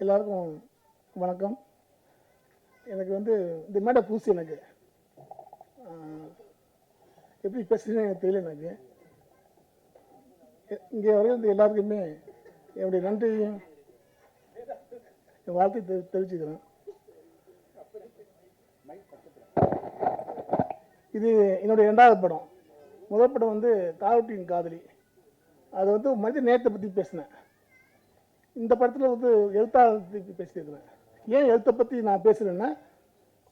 எல்லாருக்கும் வணக்கம். எனக்கு வந்து இந்த மேடை புதுசு. எனக்கு எப்படி பேசுறேன்னு எனக்கு தெரியல. எனக்கு இங்கே வரையில எல்லாருக்குமே என்னுடைய நன்றியையும் என் வாழ்த்தை தெரிவிச்சுக்கிறேன். இது என்னுடைய 2வது படம். முதல் படம் வந்து காவட்டியின் காதலி. அது வந்து மனித நேயத்தை பற்றி பேசினேன். இந்த படத்தில் வந்து எழுத்தாளர் பேசியிருக்கிறேன். ஏன் எழுத்தை பற்றி நான் பேசுகிறேன்னா,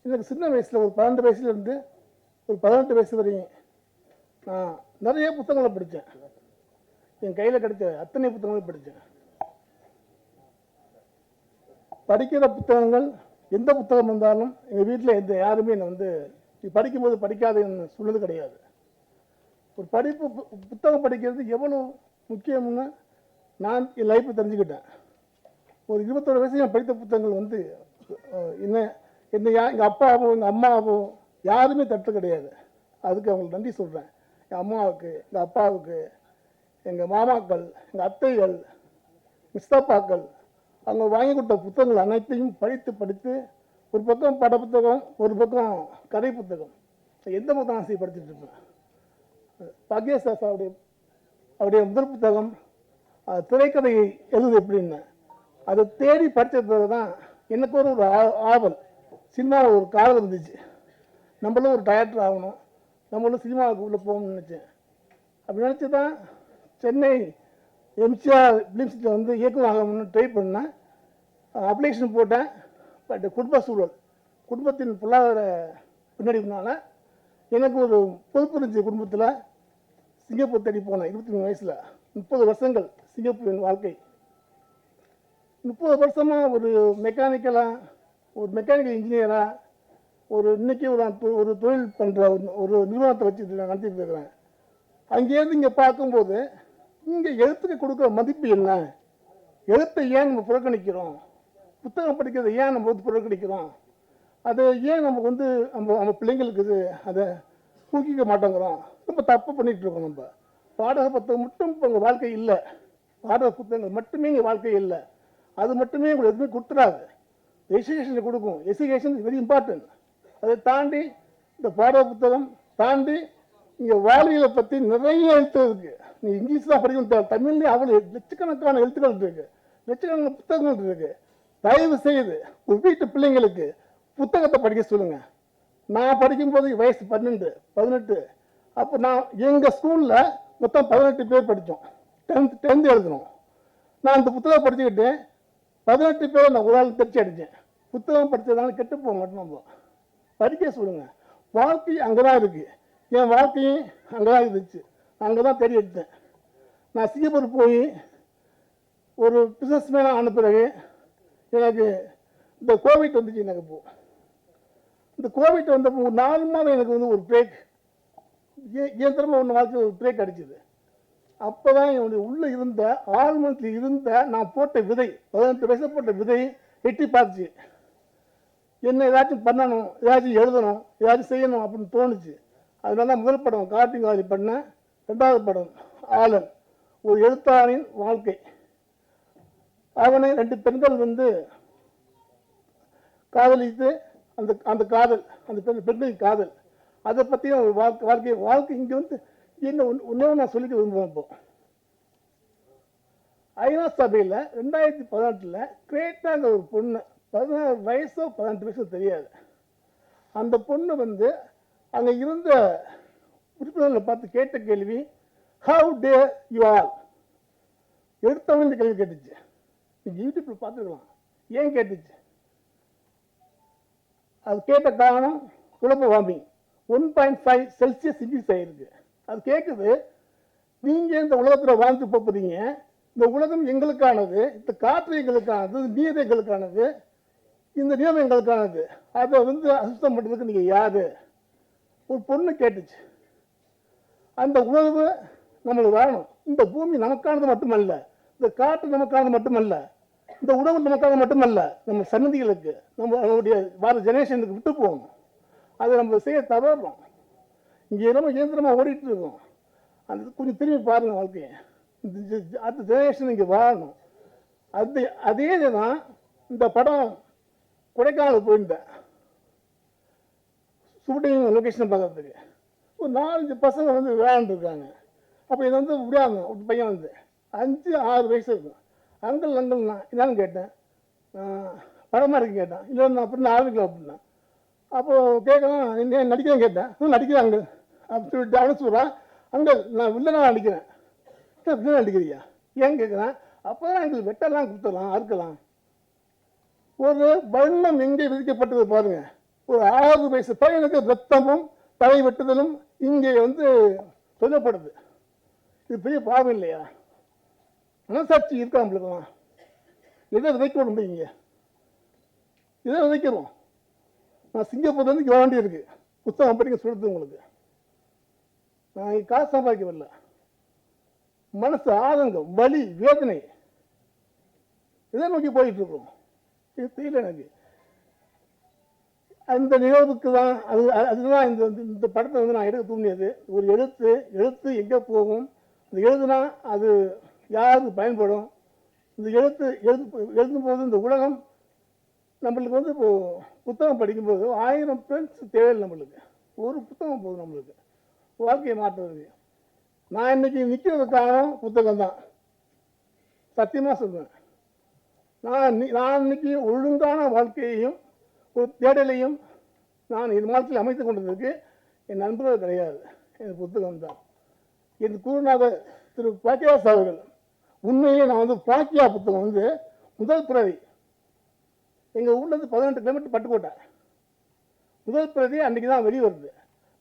எனக்கு சின்ன வயசில் ஒரு 12 வயசுலேருந்து ஒரு 18 வயசு வரையும் நான் நிறைய புத்தகங்களை படித்தேன். என் கையில் கிடைச்ச அத்தனை புத்தகங்களும் படித்தேன். படிக்கிற புத்தகங்கள் எந்த புத்தகம் இருந்தாலும் எங்கள் வீட்டில் யாருமே என்னை வந்து நீ படிக்கும்போது படிக்காதுன்னு சொன்னது கிடையாது. ஒரு புத்தகம் படிக்கிறது எவ்வளோ முக்கியம்னு நான் என் லைஃப்பை தெரிஞ்சுக்கிட்டேன். ஒரு 21 வயசு நான் படித்த புத்தகங்கள் வந்து என்னை எங்கள் அப்பாவோ எங்கள் அம்மாவோ யாருமே தட்டு கிடையாது. அதுக்கு அவங்களுக்கு நன்றி சொல்கிறேன். என் அம்மாவுக்கு, எங்கள் அப்பாவுக்கு, எங்கள் மாமாக்கள், எங்கள் அத்தைகள், மிஸ்தாப்பாக்கள், அவங்க வாங்கி கொடுத்த புத்தகங்கள் அனைத்தையும் படித்து ஒரு பக்கம் பட புத்தகம், ஒரு பக்கம் கதை புத்தகம், எந்த புத்தகம் ஆசையை படிச்சுட்டு இருப்பேன். பாக்யேஷ் அவருடைய முதல் புத்தகம் திரைக்கதையை எழுது எப்படின்னு அதை தேடி படித்த பிறகு தான் எனக்கு ஒரு ஆவல், சினிமாவில் ஒரு காதல் இருந்துச்சு. நம்மளும் ஒரு டைரக்டர் ஆகணும், நம்மளும் சினிமாவுக்கு உள்ளே போகணும்னு நினச்சேன். அப்படி நினச்சி தான் சென்னை எம்ஜிஆர் ஃபிலிம்ஸில் வந்து இயக்குவாகணும்னு ட்ரை பண்ணேன். அப்ளிகேஷன் போட்டேன். பட் குடும்ப சூழல், குடும்பத்தின் பொருளாதார பின்னடைவுனால எனக்கு ஒரு பொறுப்பு இருந்துச்சு. குடும்பத்தில் சிங்கப்பூர் தேடி போனேன். 23 வயசில் 30 வருஷங்கள் சிங்கப்பூரின் வாழ்க்கை. 30 வருஷமாக ஒரு மெக்கானிக்கலாக, ஒரு மெக்கானிக்கல் இன்ஜினியராக, இன்றைக்கி ஒரு தொழில் பண்ணுற ஒரு நிறுவனத்தை வச்சு நான் நடத்திட்டு இருக்கிறேன். அங்கேருந்து இங்கே பார்க்கும்போது இங்கே எழுத்துக்கு கொடுக்குற மதிப்பு என்ன, எழுத்தை ஏன் நம்ம புறக்கணிக்கிறோம், புத்தகம் படிக்கிறத ஏன் நம்ம வந்து புறக்கணிக்கிறோம், அதை ஏன் நமக்கு வந்து நம்ம பிள்ளைங்களுக்கு அதை ஊக்கிக்க மாட்டேங்கிறோம், ரொம்ப தப்பு பண்ணிகிட்டு இருக்கோம். நம்ம பாடக புத்தகம் மட்டும் இப்போ உங்கள் வாழ்க்கை இல்லை, பாடக புத்தகங்கள் மட்டுமே இங்கே வாழ்க்கை இல்லை. அது மட்டுமே உங்களுக்கு எதுவுமே கொடுத்துடாது. எஜுகேஷனை கொடுக்கும். Education is very important. அதை தாண்டி இந்த பாடக புத்தகம் தாண்டி இங்கே வாழ்வியலை பற்றி நிறைய எழுத்து இருக்குது. நீ இங்கிலீஷ் தான் படிக்கணும், தமிழ்லேயே அவ்வளோ லட்சக்கணக்கான எழுத்துக்கள் இருக்குது, லட்சக்கணக்கான புத்தகங்கள் இருக்குது. தயவு செய்து ஒரு வீட்டு பிள்ளைங்களுக்கு புத்தகத்தை படிக்க சொல்லுங்கள். நான் படிக்கும்போது வயசு 12, 18. அப்போ நான் எங்கள் ஸ்கூலில் மொத்தம் 18 பேர் படித்தோம். 10th எழுதணும். நான் அந்த புத்தகம் படிச்சுக்கிட்டு 18 பேர் நான் ஒரு ஆள் தெரிச்சு அடித்தேன். புத்தகம் படித்ததுனால கெட்டு போக மாட்டோம். நம்ம படிக்க சொல்லுங்கள். வாழ்க்கை அங்கே தான் இருக்குது. என் வாழ்க்கையும் அங்கே தான் இருந்துச்சு. அங்கே தான் தேடி எடுத்தேன். நான் சிங்கப்பூர் போய் ஒரு பிஸ்னஸ் மேனாக ஆன பிறகு எனக்கு இந்த கோவிட் வந்துச்சு. எனக்கு இப்போ இந்த கோவிட் வந்தப்போ ஒரு 4 மாதம் எனக்கு வந்து ஒரு பிரேக், ஏன் திரும்ப ஒன்று வாழ்க்கையில் ஒரு பிரேக் அடிச்சுது. அப்போ தான் என்னுடைய உள்ளே இருந்த ஆழ்மனத்தில் இருந்த நான் போட்ட விதை, 18 வயசில் போட்ட விதை எட்டி பார்த்துச்சு. என்ன ஏதாச்சும் பண்ணணும், ஏதாச்சும் எழுதணும், ஏதாச்சும் செய்யணும் அப்படின்னு தோணுச்சு. அதனால தான் முதல் படம் காவட்டியின் காதலி பண்ணேன். 2வது படம் ஆலன், ஒரு எழுத்தாளரின் வாழ்க்கை. அவனை 2 பெண்கள் வந்து காதலித்து அந்த காதல், அந்த பெண்களின் காதல், அதை பற்றியும் ஒரு வாழ்க்கை இங்கே வந்து என்ன ஒன்றே நான் சொல்லிக்க விரும்புகிறேன். இப்போ ஐநா சபையில் 2018 கிரேட்டாங்க ஒரு பொண்ணு, 16 வயசோ 18 வயசோ தெரியாது, அந்த பொண்ணு வந்து அங்கே இருந்த உறுப்பினர்களை பார்த்து கேட்ட கேள்வி, ஹவு டே யூ ஆல். எடுத்தவங்க இந்த கேள்வி கேட்டுச்சு. நீங்கள் யூடியூப்பில் பார்த்துக்கலாம். ஏன் கேட்டுச்சு? அது கேட்ட காரணம் குளோபல் வார்மிங் 1.5 செல்சியஸ் இன்க்ரீஸ் ஆகிருக்கு. அது கேட்குது, நீங்கள் இந்த உலகத்தில் வாழ்ந்து போகிறீங்க, இந்த உலகம் எங்களுக்கானது, இந்த காற்று எங்களுக்கானது, நீர் எங்களுக்கானது, இந்த நிலம் எங்களுக்கானது, அதை வந்து அசுத்தம் பண்ணுறதுக்கு நீங்கள் யார்? ஒரு பொண்ணு கேட்டுச்சு. அந்த உணவு நம்மளுக்கு வாழணும். இந்த பூமி நமக்கானது மட்டுமல்ல, இந்த காற்று நமக்கானது மட்டுமல்ல, இந்த உணவு நமக்காக மட்டுமல்ல, நம்ம சன்னதிகளுக்கு, நம்மளுடைய வர ஜெனரேஷனுக்கு விட்டு போகணும். அதை நம்ம செய்ய தவறோம். இங்கே நம்ம இயந்திரமாக ஓடிட்டு இருக்கோம். அந்த கொஞ்சம் திரும்பி பாருங்கள் வாழ்க்கையை. அடுத்த ஜெனரேஷன் இங்கே வாழணும். அதே தான் இந்த படம் கொடைக்கானல் போயிருந்தேன் ஷூட்டிங் லொக்கேஷன் பார்க்கறதுக்கு. ஒரு 4-5 பசங்க வந்து விளையாண்டுருக்காங்க. அப்போ இதை வந்து விடாங்க ஒரு பையன் வந்து 5-6 வயசு இருக்கும். அங்கிள் நான் என்னன்னு கேட்டேன், படமாக இருக்கு கேட்டேன். இல்லை நான் அப்படின்னு ஆரம்பிக்கல அப்படின்னா. அப்போது கேட்கலாம் என்ன நடிக்கிறேன் கேட்டேன். நடிக்கிறேன் அங்கிள் அப்படின்னு சொல்லிட்டு அவனு சொல்கிறான், அங்கிள் நான் வில்லனா நடிக்கிறேன். வில்லனா நடிக்கிறியா ஏன்னு கேட்குறேன். அப்போ தான் எங்களுக்கு வெட்டெல்லாம் கொடுத்துடலாம் அறுக்கலாம். ஒரு வண்ணம் எங்கே விதிக்கப்பட்டது பாருங்க. ஒரு 6 வயசு பையனுக்கு ரத்தமும் தலை வெட்டுதலும் இங்கே வந்து சொல்லப்படுது. இது பெரிய பாவம் இல்லையா? மனசாட்சி இருக்கா நம்மளுக்குலாம்? எதை விதைக்க முடியுங்க? இதை விதைக்கிறோம். நான் சிங்கப்பூர்லேருந்து இங்கே வேண்டி இருக்கு புத்தகம் படிக்க சொல்லுது உங்களுக்கு. நான் காசு சம்பாதிக்க வரல. மனசு ஆதங்கம், வலி, வேதனை இதை நோக்கி போயிட்டு இருக்கோம். இது தெரியல எனக்கு. அந்த நிகழ்வுக்கு தான் அதுதான் இந்த படத்தை வந்து நான் எடுக்க தூண்டியது. ஒரு எழுத்து எங்கே போகும், இந்த எழுதுனா அது யாருக்கு பயன்படும், இந்த எழுதும்போது இந்த உலகம் நம்மளுக்கு வந்து இப்போ புத்தகம் படிக்கும்போது 1000 ஃப்ரெண்ட்ஸ் தேவையில்லை நம்மளுக்கு. ஒரு புத்தகம் போதும் நம்மளுக்கு வாழ்க்கையை மாற்றுறதுக்கு. நான் இன்னைக்கு நிற்கிறதுக்கான புத்தகம் தான், சத்தியமாக சொல்லுவேன். நான் இன்னைக்கு ஒழுங்கான வாழ்க்கையையும் ஒரு தேடலையும் நான் என் வாழ்க்கையில் அமைத்து கொண்டதுக்கு என் நண்பர்கள் கிடையாது, என் புத்தகம் தான். என் குருநாதர் திரு பாக்கியாஸ் அவர்கள், உண்மையிலே நான் வந்து பாக்கியா புத்தகம் வந்து முதல் பிரதி எங்கள் ஊர்லேருந்து 18 கிலோமீட்டர் பட்டுக்கோட்டை. முதல் பிரதி அன்றைக்கி தான் வெளியே வருது.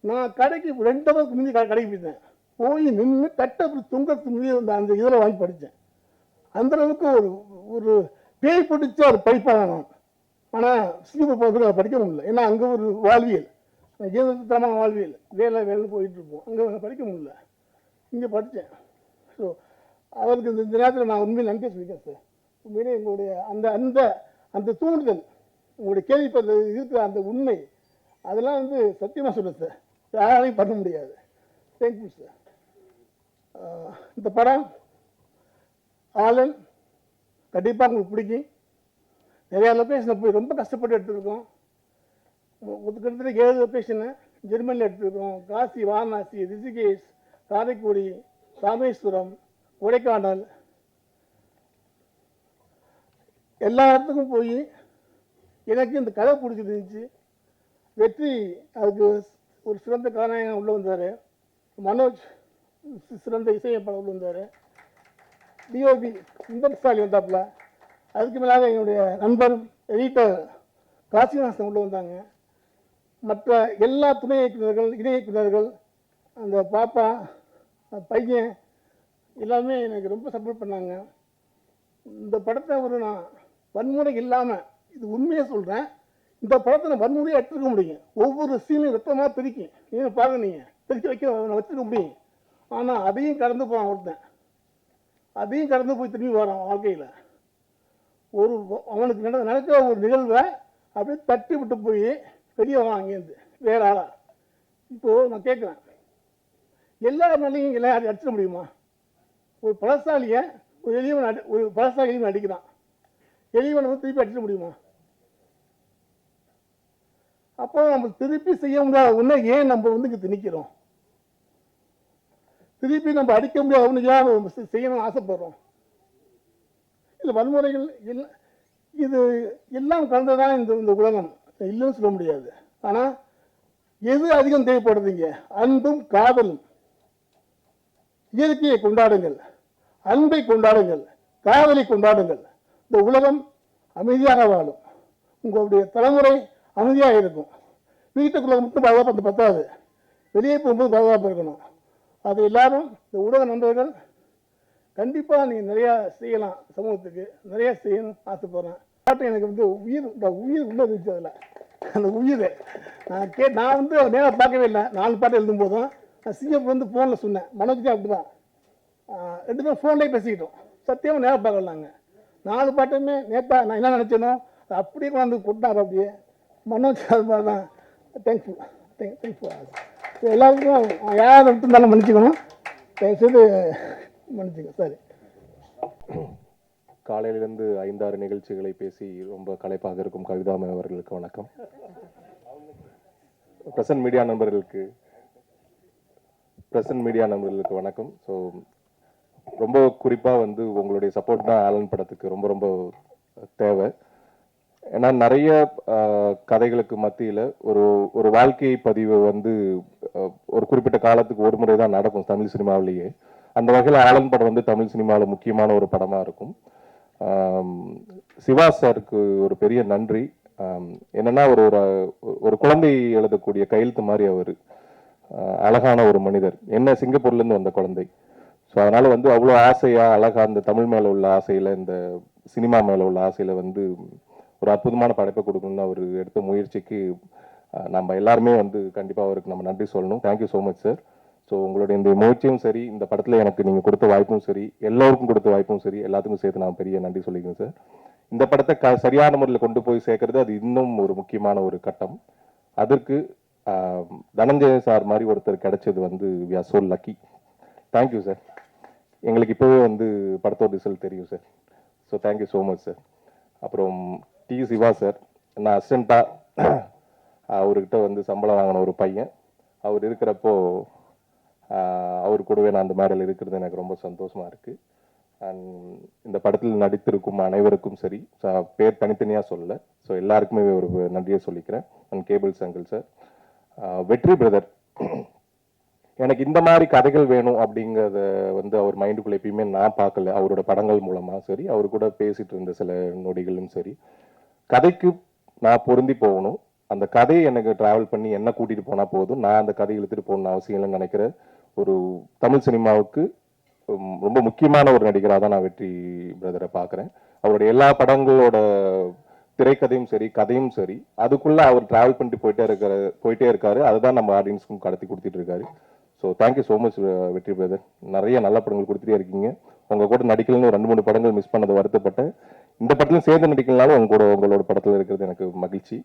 நான் கடைக்கு 2 ஹவருக்கு முந்தி கடைக்கு போயிருந்தேன். போய் நின்று கட்டை துங்கத்துக்கு முந்தி அந்த இதில் வாங்கி படித்தேன். அந்தளவுக்கு ஒரு பேய் பிடிச்ச ஒரு படிப்பாக நான். ஆனால் சிங்கப்பூர் போகிறதுக்கு படிக்க முடியல. ஏன்னா அங்கே ஒரு வாழ்வியல், ஜீவனத்தரமான வாழ்வியல், வேலை போயிட்டுருப்போம். அங்கே படிக்க முடியல. இங்கே படித்தேன். ஸோ அவருக்கு இந்த நேரத்தில் நான் உண்மையை நன்றி சொல்லிக்கிறேன் சார். உண்மையிலே எங்களுடைய அந்த தூண்டுதல், உங்களுடைய கேள்விப்பட்ட இருக்கிற அந்த உண்மை, அதெல்லாம் வந்து சத்தியமாக சொல்லுங்கள் சார், யாராலையும் பண்ண முடியாது. Thank you sir. இந்த படம் ஆலன் கண்டிப்பாக உங்களுக்கு பிடிக்கும். நிறையா லொக்கேஷனில் போய் ரொம்ப கஷ்டப்பட்டு எடுத்துருக்கோம். கிட்டத்தட்ட 7 லொக்கேஷனு ஜெர்மனியில் எடுத்துருக்கோம். காசி, வாரணாசி, ரிஷிகேஷ், காரைக்குடி, ராமேஸ்வரம், கொடைக்கானல், எல்லா இடத்துக்கும் போய் எனக்கு இந்த கதை பிடிச்சிருந்துச்சு. வெற்றி அதுக்கு ஒரு சிறந்த கதாநாயகன் உள்ளே வந்தார். மனோஜ் சிறந்த இசையமைப்பாளர் உள்ள வந்தார். டிஓபி இன்பசாலி வந்தாப்புல. அதுக்கு மேலாக என்னுடைய நண்பர் எடிட்டர் காசிநாசன் உள்ளே வந்தாங்க. மற்ற எல்லா துணை இயக்குநர்கள், இணை இயக்குநர்கள், அந்த பாப்பா, பையன் எல்லாமே எனக்கு ரொம்ப சப்போர்ட் பண்ணாங்க. இந்த படத்தை நான் வன்முறை இல்லாமல், இது உண்மையாக சொல்கிறேன், இந்த படத்தை நான் வன்முறையாக எடுத்துக்க முடியும். ஒவ்வொரு சீனும் ரத்தமாக பிரிக்கும். நீங்கள் பாருங்க, நீங்கள் பிரிக்க வைக்க வச்சுக்க முடியும். ஆனால் அதையும் கடந்து போகிறான் ஒருத்தன். அதையும் கடந்து போய் திரும்பி வரான் வாழ்க்கையில். அவனுக்கு நடக்கிற ஒரு நிகழ்வை அப்படியே தட்டி விட்டு போய் வெளியே வரான் அங்கேருந்து வேற ஆளா. இப்போது நான் கேட்குறேன், எல்லா நாளையும் எல்லாம் அடிச்சிட முடியுமா? ஒரு பலசாலியை ஒரு பலசாலி அடிக்கிறான், எளிவனை வந்து திருப்பி அடிச்சிட முடியுமா? அப்போ நம்ம திருப்பி செய்ய முடியாத ஒன்று ஏன் நம்ம வந்து இங்கே திணிக்கிறோம்? திருப்பி நம்ம அடிக்க முடியாத ஒன்று ஏன் செய்யணும்னு ஆசைப்படுறோம்? இல்லை வன்முறைகள் இது எல்லாம் கலந்துதான் இந்த உலகம், இல்லைன்னு சொல்ல முடியாது. ஆனால் எது அதிகம் தேவைப்படுதுங்க? அன்பும் காதலும். இயற்கையை கொண்டாடுங்கள், அன்பை கொண்டாடுங்கள், காதலை கொண்டாடுங்கள். இந்த உலகம் அமைதியாக வாழும், உங்களுடைய தலைமுறை அமைதியாக இருக்கும். வீட்டுக்குள்ள மட்டும் பாதுகாப்பு பத்தாது, வெளியே போகும்போது பாதுகாப்பு இருக்கணும். அது எல்லாரும் இந்த ஊடக நண்பர்கள் கண்டிப்பாக நீங்கள் நிறையா செய்யலாம், சமூகத்துக்கு நிறையா செய்யணும் ஆசைப்படுறேன். பாட்டு எனக்கு வந்து உயிர் உள்ள இருந்துச்சு. அதில் அந்த உயிர் நான் வந்து நேராக பார்க்கவே இல்லை. 4 பாட்டு எழுதும் போதும் நான் சிங்கப்பூர் வந்து ஃபோனில் சொன்னேன். மனோஜ் அப்படி தான் 2 பேரும் ஃபோன்லேயே பேசிக்கிட்டோம். சத்தியமாக நேராக பார்க்கல. நாங்கள் 4 பாட்டுமே நேற்றா நான் என்ன நினச்சேனோ அப்படியே கொண்டாந்து கொண்டார். அப்படியே மனோஜ் அது மாதிரி தான். தேங்க்யூ. எல்லாருக்கும் யார் இருந்தாலும் மன்னிச்சுக்கணும், தயவுசெய்து மன்னிச்சுங்க. சரி. காலையிலிருந்து 5-6 நிகழ்ச்சிகளை பேசி ரொம்ப களைப்பாக இருக்கும் கவிதாமை அவர்களுக்கு வணக்கம். பிரசன்ட் மீடியா நண்பர்களுக்கு வணக்கம். ஸோ ரொம்ப குறிப்பாக வந்து உங்களுடைய சப்போர்ட் தான் ஆலன் படத்துக்கு ரொம்ப ரொம்ப தேவை. ஏன்னா நிறைய கதைகளுக்கு மத்தியில் ஒரு ஒரு வாழ்க்கை பதிவு வந்து ஒரு குறிப்பிட்ட காலத்துக்கு ஒரு முறை தான் நடக்கும் தமிழ் சினிமாவிலேயே. அந்த வகையில் ஆலன் படம் வந்து தமிழ் சினிமாவில் முக்கியமான ஒரு படமாக இருக்கும். சிவா சாருக்கு ஒரு பெரிய நன்றி. என்னன்னா ஒரு ஒரு குழந்தை எழுதக்கூடிய கையெழுத்து மாதிரி அவர் அழகான ஒரு மனிதர். என்ன சிங்கப்பூர்லேருந்து வந்த குழந்தை. ஸோ அதனால வந்து அவ்வளோ ஆசையா அழகா அந்த தமிழ் மேலே உள்ள ஆசையில் இந்த சினிமா மேலே உள்ள ஆசையில் வந்து ஒரு அற்புதமான படைப்பை கொடுக்கணும்னு அவர் எடுத்த முயற்சிக்கு நம்ம எல்லாருமே வந்து கண்டிப்பாக அவருக்கு நம்ம நன்றி சொல்லணும். Thank you so much sir. So உங்களுடைய இந்த முயற்சியும் சரி, இந்த படத்தில் எனக்கு நீங்கள் கொடுத்த வாய்ப்பும் சரி, எல்லோருக்கும் கொடுத்த வாய்ப்பும் சரி, எல்லாத்துக்கும் சேர்த்து நான் பெரிய நன்றி சொல்லிக்கிறேன் சார். இந்த படத்தை சரியான முறையில் கொண்டு போய் சேர்க்கறது அது இன்னும் ஒரு முக்கியமான ஒரு கட்டம். அதற்கு தனஞ்சய சார் மாதிரி ஒருத்தர் கிடைச்சது வந்து we are so lucky. Thank you sir. எங்களுக்கு இப்போவே வந்து படத்தோட ரிசல்ட் தெரியும் sir. So thank you so much sir. அப்புறம் டி சிவா சார், நான் அசிஸ்டண்ட்டாக அவர்கிட்ட வந்து சம்பளம் வாங்கின ஒரு பையன். அவர் இருக்கிறப்போ அவர் கூடவே நான் அந்த மேடையில் இருக்கிறது எனக்கு ரொம்ப சந்தோஷமாக இருக்குது. அண்ட் இந்த படத்தில் நடித்திருக்கும் அனைவருக்கும் சரி, பேர் தனித்தனியாக சொல்லலை, ஸோ எல்லாருக்குமே ஒரு நன்றியை சொல்லிக்கிறேன். அண்ட் கேபிள் சங்கிள் சார், வெற்றி பிரதர், எனக்கு இந்த மாதிரி கதைகள் வேணும் அப்படிங்கிறத வந்து அவர் மைண்டுக்குள்ளே எப்பயுமே நான் பார்க்கல. அவரோட படங்கள் மூலமாக சரி, அவர் கூட பேசிகிட்டு இருந்த சில நொடிகளும் சரி, கதைக்கு நான் பொருந்தி போகணும், அந்த கதையை எனக்கு டிராவல் பண்ணி என்ன கூட்டிகிட்டு போனால் போதும், நான் அந்த கதையை இழுத்துட்டு போகணும்னு அவசியம் இல்லைன்னு நினைக்கிற ஒரு தமிழ் சினிமாவுக்கு ரொம்ப முக்கியமான ஒரு நடிகராக தான் நான் வெற்றி பிரதரை பார்க்குறேன். அவருடைய எல்லா படங்களோட திரைக்கதையும் சரி, கதையும் சரி, அதுக்குள்ளே அவர் டிராவல் பண்ணிட்டு போயிட்டே இருக்காரு. அதுதான் நம்ம ஆடியன்ஸ்க்கும் கடத்தி கொடுத்துட்டு இருக்காரு. ஸோ தேங்க்யூ ஸோ மச் வெற்றி பிரதர். நிறைய நல்ல படங்கள் கொடுத்துட்டே இருக்கீங்க. உங்கள் கூட நடிக்கலன்னு 2-3 படங்கள் மிஸ் பண்ணதை வருத்தப்பட்டேன். இந்த படத்துலையும் சேர்ந்து நடிக்கலனாலும் உங்களோட படத்தில் இருக்கிறது எனக்கு மகிழ்ச்சி.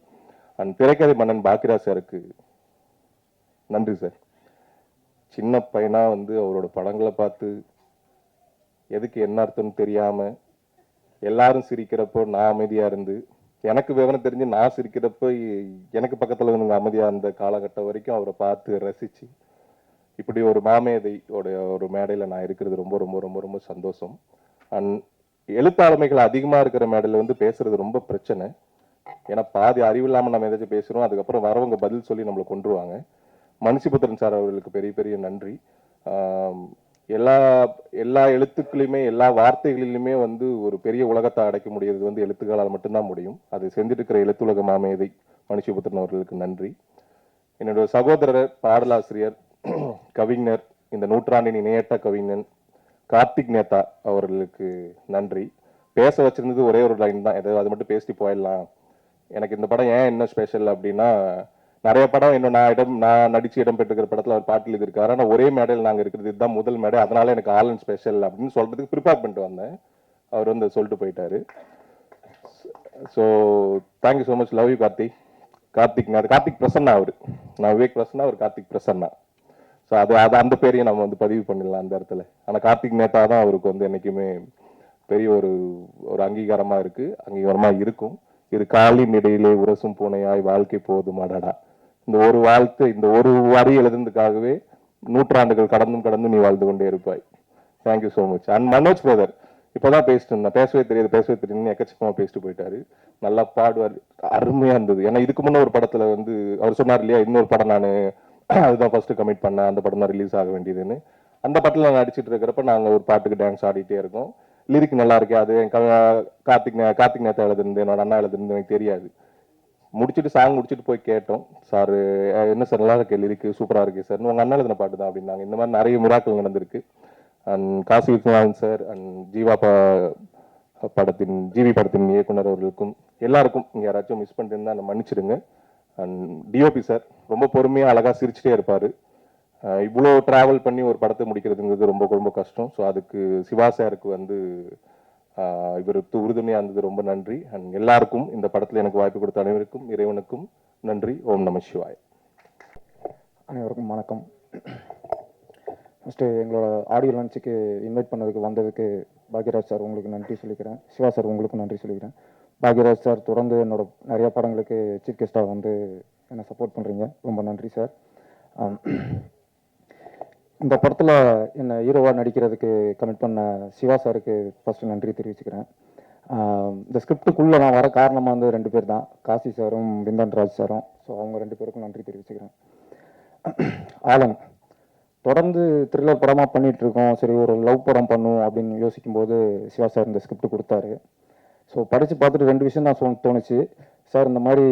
அண்ட் திரைக்கதை மன்னன் பாக்கியராஜ் சாருக்கு நன்றி சார். சின்ன பையனா வந்து அவரோட படங்களை பார்த்து எதுக்கு என்ன அர்த்தம்னு தெரியாமல் எல்லாரும் சிரிக்கிறப்போ நான் அமைதியாக இருந்து, எனக்கு விவரம் தெரிஞ்சு நான் சிரிக்கிறப்போ எனக்கு பக்கத்தில் வந்து அமைதியாக இருந்த காலகட்டம் வரைக்கும் அவரை பார்த்து ரசித்து இப்படி ஒரு மாமேதையோட ஒரு மேடையில் நான் இருக்கிறது ரொம்ப ரொம்ப ரொம்ப ரொம்ப சந்தோஷம். அண்ட் எழுத்தாளுமைகள் அதிகமாக இருக்கிற மேடையில் வந்து பேசுறது ரொம்ப பிரச்சனை. ஏன்னா பாதி அறிவு இல்லாமல் நம்ம ஏதாச்சும் பேசுகிறோம், அதுக்கப்புறம் வரவங்க பதில் சொல்லி நம்மளை கொண்டுருவாங்க. மனுஷிபுத்திரன் சார் அவர்களுக்கு பெரிய பெரிய நன்றி. எல்லா எழுத்துக்களையுமே எல்லா வார்த்தைகளிலுமே வந்து ஒரு பெரிய உலகத்தை அடைக்க முடியாது வந்து எழுத்துக்களால் மட்டும்தான் முடியும். அது செஞ்சுட்டு இருக்கிற எழுத்துலக மாமேதை மனுஷிபுத்திரன் அவர்களுக்கு நன்றி. என்னோட சகோதரர், பாடலாசிரியர், கவிஞர், இந்த நூற்றாண்டின் இணையற்ற கவிஞன் கார்த்திக் நேதா அவர்களுக்கு நன்றி. பேச வச்சிருந்தது ஒரே ஒரு லைன் தான், ஏதாவது அது மட்டும் பேசிட்டு போயிடலாம். எனக்கு இந்த படம் ஏன் என்ன ஸ்பெஷல் அப்படின்னா, நிறைய படம் இன்னும் நான் நடிச்சு இடம் பெற்றுக்கிற படத்தில் அவர் பாட்டில் எழுதியிருக்காரு. ஆனால் ஒரே மேடையில் நாங்கள் இருக்கிறது இதுதான் முதல் மேடை, அதனால எனக்கு ஆலன் ஸ்பெஷல் அப்படின்னு சொல்றதுக்கு ப்ரிப்பேர் பண்ணிட்டு வந்தேன். அவர் வந்து சொல்லிட்டு போயிட்டாரு. So thank you so much. Love you Karthik Prasanna. அவர் நான் விவேக் பிரசன்னா, அவர் கார்த்திக் பிரசன்னா. ஸோ அது அந்த பேரையும் நம்ம வந்து பதிவு பண்ணிடலாம் அந்த இடத்துல. ஆனால் கார்த்திக் நேதா தான் அவருக்கு வந்து என்றைக்குமே பெரிய ஒரு அங்கீகாரமாக அங்கீகாரமாக இருக்கும். இரு காலின் இடையிலே உரசும் பூனையாய் வாழ்க்கை போதும் அடடா. இந்த ஒரு வரி எழுதுறதுக்காகவே நூற்றாண்டுகள் கடந்தும் நீ வாழ்ந்து கொண்டே இருப்பாய். Thank you so much. And Manoj brother, இப்போதான் பேசிட்டு இருந்தேன், பேசவே தெரியுதுன்னு எக்கச்சக்கமாக பேசிட்டு போயிட்டாரு. நல்லா பாடுவார், அருமையாக இருந்தது. ஏன்னா இதுக்கு முன்னே ஒரு படத்தில் வந்து அவர் சொன்னார் இல்லையா, இன்னொரு படம் நான் அதுதான் ஃபர்ஸ்ட் கமிட் பண்ணேன், அந்த படம் தான் ரிலீஸ் ஆக வேண்டியதுன்னு. அந்த படத்தில் நான் நடிச்சிட்டு இருக்கிறப்ப நாங்கள் ஒரு பாட்டுக்கு டான்ஸ் ஆடிட்டே இருக்கோம். லிரிக் நல்லா இருக்கு. அது கார்த்திக் நேதா எழுதுருந்து, என்னோட அண்ணா எழுதுருந்து எனக்கு தெரியாது. சாங் முடிச்சுட்டு போய் கேட்டோம். சார் என்ன சார் நல்லா இருக்கு, லிரிக் சூப்பராக இருக்கு சார், உங்கள் அண்ணா எழுதின பாட்டு தான் அப்படின்னாங்க. இந்த மாதிரி நிறைய மிராக்கள் நடந்திருக்கு. And Kasi Viswanathan sir and GV படத்தின் இயக்குனர் அவர்களுக்கும் எல்லாருக்கும், இங்கே யாராச்சும் மிஸ் பண்ணிட்டு இருந்தால் என்னை மன்னிச்சிடுங்க. அண்ட் டிஓபி சார் ரொம்ப பொறுமையாக அழகாக சிரிச்சுட்டே இருப்பார். இவ்வளோ ட்ராவல் பண்ணி ஒரு படத்தை முடிக்கிறதுங்கிறது ரொம்ப ரொம்ப கஷ்டம். ஸோ அதுக்கு சிவா சாருக்கு வந்து இவருக்கு உறுதுணையாக இருந்தது, ரொம்ப நன்றி. அண்ட் எல்லாருக்கும் இந்த படத்தில் எனக்கு வாய்ப்பு கொடுத்த அனைவருக்கும் இறைவனுக்கும் நன்றி. ஓம் நம சிவாய். அனைவருக்கும் வணக்கம். ஃபஸ்ட்டு எங்களோட ஆடியோ லான்ச்சுக்கு இன்வைட் பண்ணதுக்கு வந்ததுக்கு பாக்யராஜ் சார் உங்களுக்கு நன்றி சொல்லிக்கிறேன். சிவா சார் உங்களுக்கு நன்றி சொல்லிக்கிறேன். பாக்யராஜ் சார் தொடர்ந்து என்னோட நிறைய படங்களுக்கு சீஃப் கெஸ்ட்டாக வந்து என்னை சப்போர்ட் பண்ணுறீங்க. ரொம்ப நன்றி சார். இந்த படத்தில் என்னை ஹீரோவாக நடிக்கிறதுக்கு கமிட் பண்ண சிவா சாருக்கு ஃபஸ்ட்டு நன்றி தெரிவிச்சுக்கிறேன். இந்த ஸ்கிரிப்டுக்குள்ளே நான் வர காரணமாக வந்து 2 பேர் தான், காசி சாரும் விந்தன் ராஜ் சாரும். ஸோ அவங்க 2 பேருக்கும் நன்றி தெரிவிச்சுக்கிறேன். ஆலன் தொடர்ந்து த்ரில்லர் படமாக பண்ணிகிட்ருக்கோம், சரி ஒரு லவ் படம் பண்ணுவோம் அப்படின்னு யோசிக்கும்போது சிவா சார் இந்த ஸ்கிரிப்ட் கொடுத்தாரு. ஸோ படித்து பார்த்துட்டு 2 விஷயம் தான் தோணுச்சு. சார் இந்த மாதிரி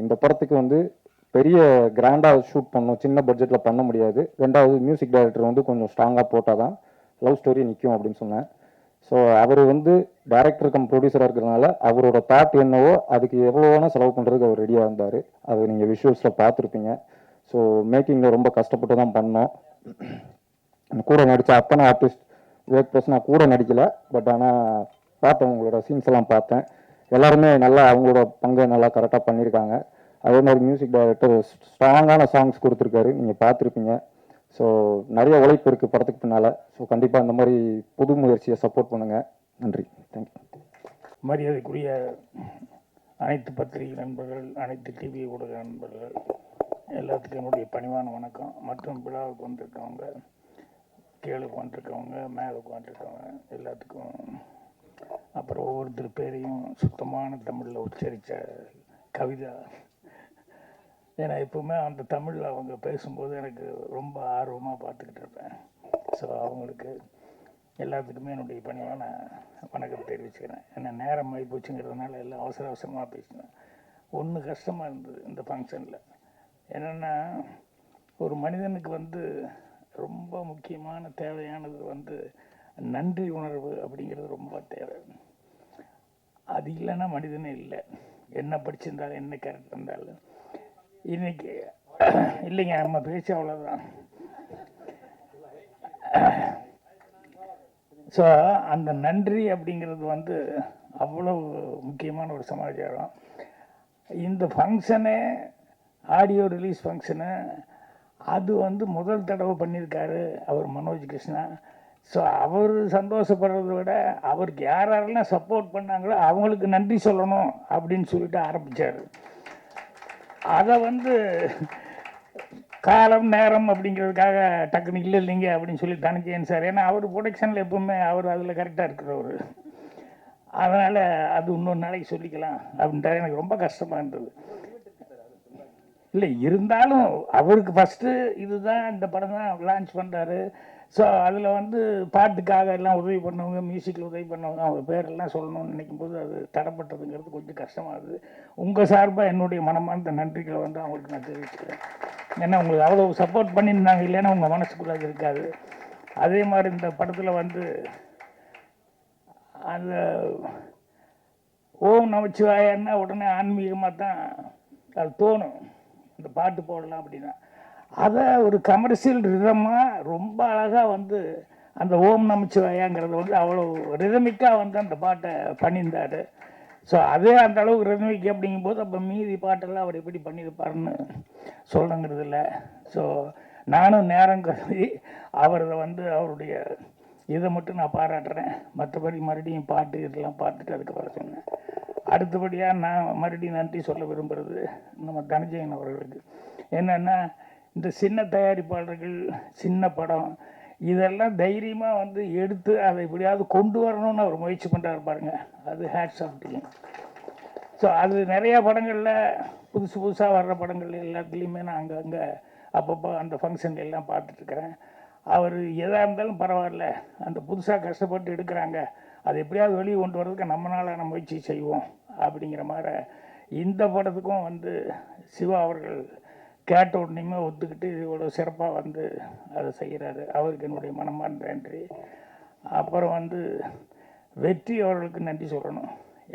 இந்த படத்துக்கு வந்து பெரிய கிராண்டாக ஷூட் பண்ணணும், சின்ன பட்ஜெட்டில் பண்ண முடியாது. 2வது மியூசிக் டைரக்டர் வந்து கொஞ்சம் ஸ்ட்ராங்காக போட்டால் தான் லவ் ஸ்டோரி நிற்கும் அப்படின்னு சொன்னேன். ஸோ அவர் வந்து டைரக்டர் கம் ப்ரொடியூசராக இருக்கிறதுனால அவரோட தாட் என்னவோ அதுக்கு எவ்வளோ வேணால் செலவு பண்ணுறதுக்கு அவர் ரெடியாக இருந்தார். அது நீங்கள் விஷுவல்ஸில் பார்த்துருப்பீங்க. ஸோ மேக்கிங்கில் ரொம்ப கஷ்டப்பட்டு தான் பண்ணோம். கூட நடித்த அத்தனை ஆர்டிஸ்ட் விவேக் ப்ளஸ் நான் கூட நடிக்கலை, பட் ஆனால் பார்த்தேன், உங்களோட சீன்ஸ் எல்லாம் பார்த்தேன். எல்லாருமே நல்லா அவங்களோட பங்கை நல்லா கரெக்டாக பண்ணியிருக்காங்க. அதே மாதிரி மியூசிக் டைரக்டர் ஸ்ட்ராங்கான சாங்ஸ் கொடுத்துருக்காரு, நீங்கள் பார்த்துருப்பீங்க. ஸோ நிறைய உழைப்பு இருக்குது படத்துக்கு பின்னால். ஸோ கண்டிப்பாக இந்த மாதிரி புது முயற்சியை சப்போர்ட் பண்ணுங்கள். நன்றி, தேங்க்யூ. மரியாதைக்குரிய அனைத்து பத்திரிகை நண்பர்கள், அனைத்து டிவி ஊடக நண்பர்கள் எல்லாத்துக்கும் என்னுடைய பணிவான வணக்கம். மற்றும் விழாவுக்கு வந்திருக்கவங்க, கீழுக்கு வந்திருக்கவங்க, மேலுக்கு வந்திருக்கவங்க எல்லாத்துக்கும், அப்புறம் ஒவ்வொருத்தர் பேரையும் சுத்தமான தமிழில் உச்சரித்த கவிதா. ஏன்னா எப்பவுமே அந்த தமிழில் அவங்க பேசும்போது எனக்கு ரொம்ப ஆர்வமாக பார்த்துக்கிட்டு இருப்பேன். ஸோ அவங்களுக்கு எல்லாத்துக்குமே என்னுடைய பணிவான வணக்கம் தெரிவிச்சுக்கிறேன். ஏன்னா நேரம் ஆகி போச்சுங்கிறதுனால எல்லாம் அவசர அவசரமாக பேசினேன். ஒன்று கஷ்டமாக இருந்தது இந்த ஃபங்க்ஷனில். என்னென்னா ஒரு மனிதனுக்கு வந்து ரொம்ப முக்கியமான தேவையானது வந்து நன்றி உணர்வு அப்படிங்கிறது ரொம்ப தேவை. அது இல்லைன்னா மனிதனே இல்லை. என்ன படிச்சிருந்தாலும் என்ன கேரக்டர் இருந்தாலும். இன்னைக்கு இல்லைங்க, நம்ம பேச்சு அவ்வளோதான். ஸோ அந்த நன்றி அப்படிங்கிறது வந்து அவ்வளோ முக்கியமான ஒரு சமாச்சாரம். இந்த ஃபங்க்ஷனு ஆடியோ ரிலீஸ் ஃபங்க்ஷனு அது வந்து முதல் தடவை பண்ணியிருக்காரு அவர் மனோஜ் கிருஷ்ணா. ஸோ அவர் சந்தோஷப்படுறத விட அவருக்கு யார் யாரெல்லாம் சப்போர்ட் பண்ணாங்களோ அவங்களுக்கு நன்றி சொல்லணும் அப்படின்னு சொல்லிட்டு ஆரம்பித்தார். அதை வந்து காலம் நேரம் அப்படிங்கிறதுக்காக டக்குனு இல்லை இல்லைங்க அப்படின்னு சொல்லி தனிச்சேன் சார். ஏன்னா அவர் ப்ரொடக்ஷனில் எப்பவுமே அவர் அதில் கரெக்டாக இருக்கிறவர். அதனால் அது இன்னொரு நாளைக்கு சொல்லிக்கலாம் அப்படின்ட்டு எனக்கு ரொம்ப கஷ்டமாக இருந்தது. இல்லை இருந்தாலும் அவருக்கு ஃபஸ்ட்டு இதுதான், இந்த படம் தான் லான்ச் பண்ணுறாரு. ஸோ அதில் வந்து பாட்டுக்காக எல்லாம் உதவி பண்ணவங்க, மியூசிக்கில் உதவி பண்ணவங்க, அவங்க பேரெல்லாம் சொல்லணும்னு நினைக்கும்போது அது தடப்பட்டதுங்கிறது கொஞ்சம் கஷ்டமாகுது. உங்கள் சார்பாக என்னுடைய மனமார்ந்த நன்றிகளை வந்து அவங்களுக்கு நான் தெரிவிச்சுக்கிறேன். ஏன்னா உங்களுக்கு அவ்வளோ சப்போர்ட் பண்ணியிருந்தாங்க, இல்லைன்னா உங்கள் மனசுக்குள்ள அது இருக்காது. அதே மாதிரி இந்த படத்தில் வந்து அந்த ஓம் நமச்சிவாயன்னா உடனே ஆன்மீகமாக தான் அது தோணும், அந்த பாட்டு போடலாம் அப்படின்னா. அதை ஒரு கமர்ஷியல் ரிதமாக ரொம்ப அழகாக வந்து அந்த ஓம் நமச்சிவாயாங்கிறது வந்து அவ்வளோ ரிதமிக்காக வந்து அந்த பாட்டை பண்ணியிருந்தார். ஸோ அதே அந்த அளவுக்கு ரிதமிக் அப்படிங்கும்போது அப்போ மீதி பாட்டெல்லாம் அவர் எப்படி பண்ணியிருப்பாருன்னு சொல்லணுங்கிறது இல்லை. ஸோ நானும் நேரம் கருதி அவரை வந்து அவருடைய இதை மட்டும் நான் பாராட்டுறேன். மற்றபடி மறுபடியும் பாட்டு இதெல்லாம் பார்த்துட்டு அதுக்கு வர சொன்னேன். அடுத்தபடியாக நான் மறுபடியும் நன்றி சொல்ல விரும்புகிறது நம்ம தனஞ்சயன் அவர்களுக்கு. என்னென்னா இந்த சின்ன தயாரிப்பாளர்கள், சின்ன படம் இதெல்லாம் தைரியமாக வந்து எடுத்து அதை எப்படியாவது கொண்டு வரணும்னு அவர் முயற்சி பண்ணுறாரு பாருங்க, அது ஹேட்ஸ் ஆஃப் டீம். ஸோ அது நிறையா படங்களில் புதுசு புதுசாக வர்ற படங்கள் எல்லாத்துலேயுமே நான் அங்கங்கே அப்பப்போ அந்த ஃபங்க்ஷன்கள் எல்லாம் பார்த்துட்ருக்குறேன். அவர் எதாக இருந்தாலும் பரவாயில்ல, அந்த புதுசாக கஷ்டப்பட்டு எடுக்கிறாங்க, அதை எப்படியாவது வெளியே கொண்டு வர்றதுக்கு நம்மளால் முயற்சி செய்வோம் அப்படிங்கிற மாதிரி இந்த படத்துக்கும் வந்து சிவா அவர்கள் கேட்ட உடனேயுமே ஒத்துக்கிட்டு இவ்வளோ சிறப்பாக வந்து அதை செய்கிறாரு. அவருக்கு என்னுடைய மனமார்ந்த நன்றி. அப்புறம் வந்து வெற்றி அவர்களுக்கு நன்றி சொல்லணும்.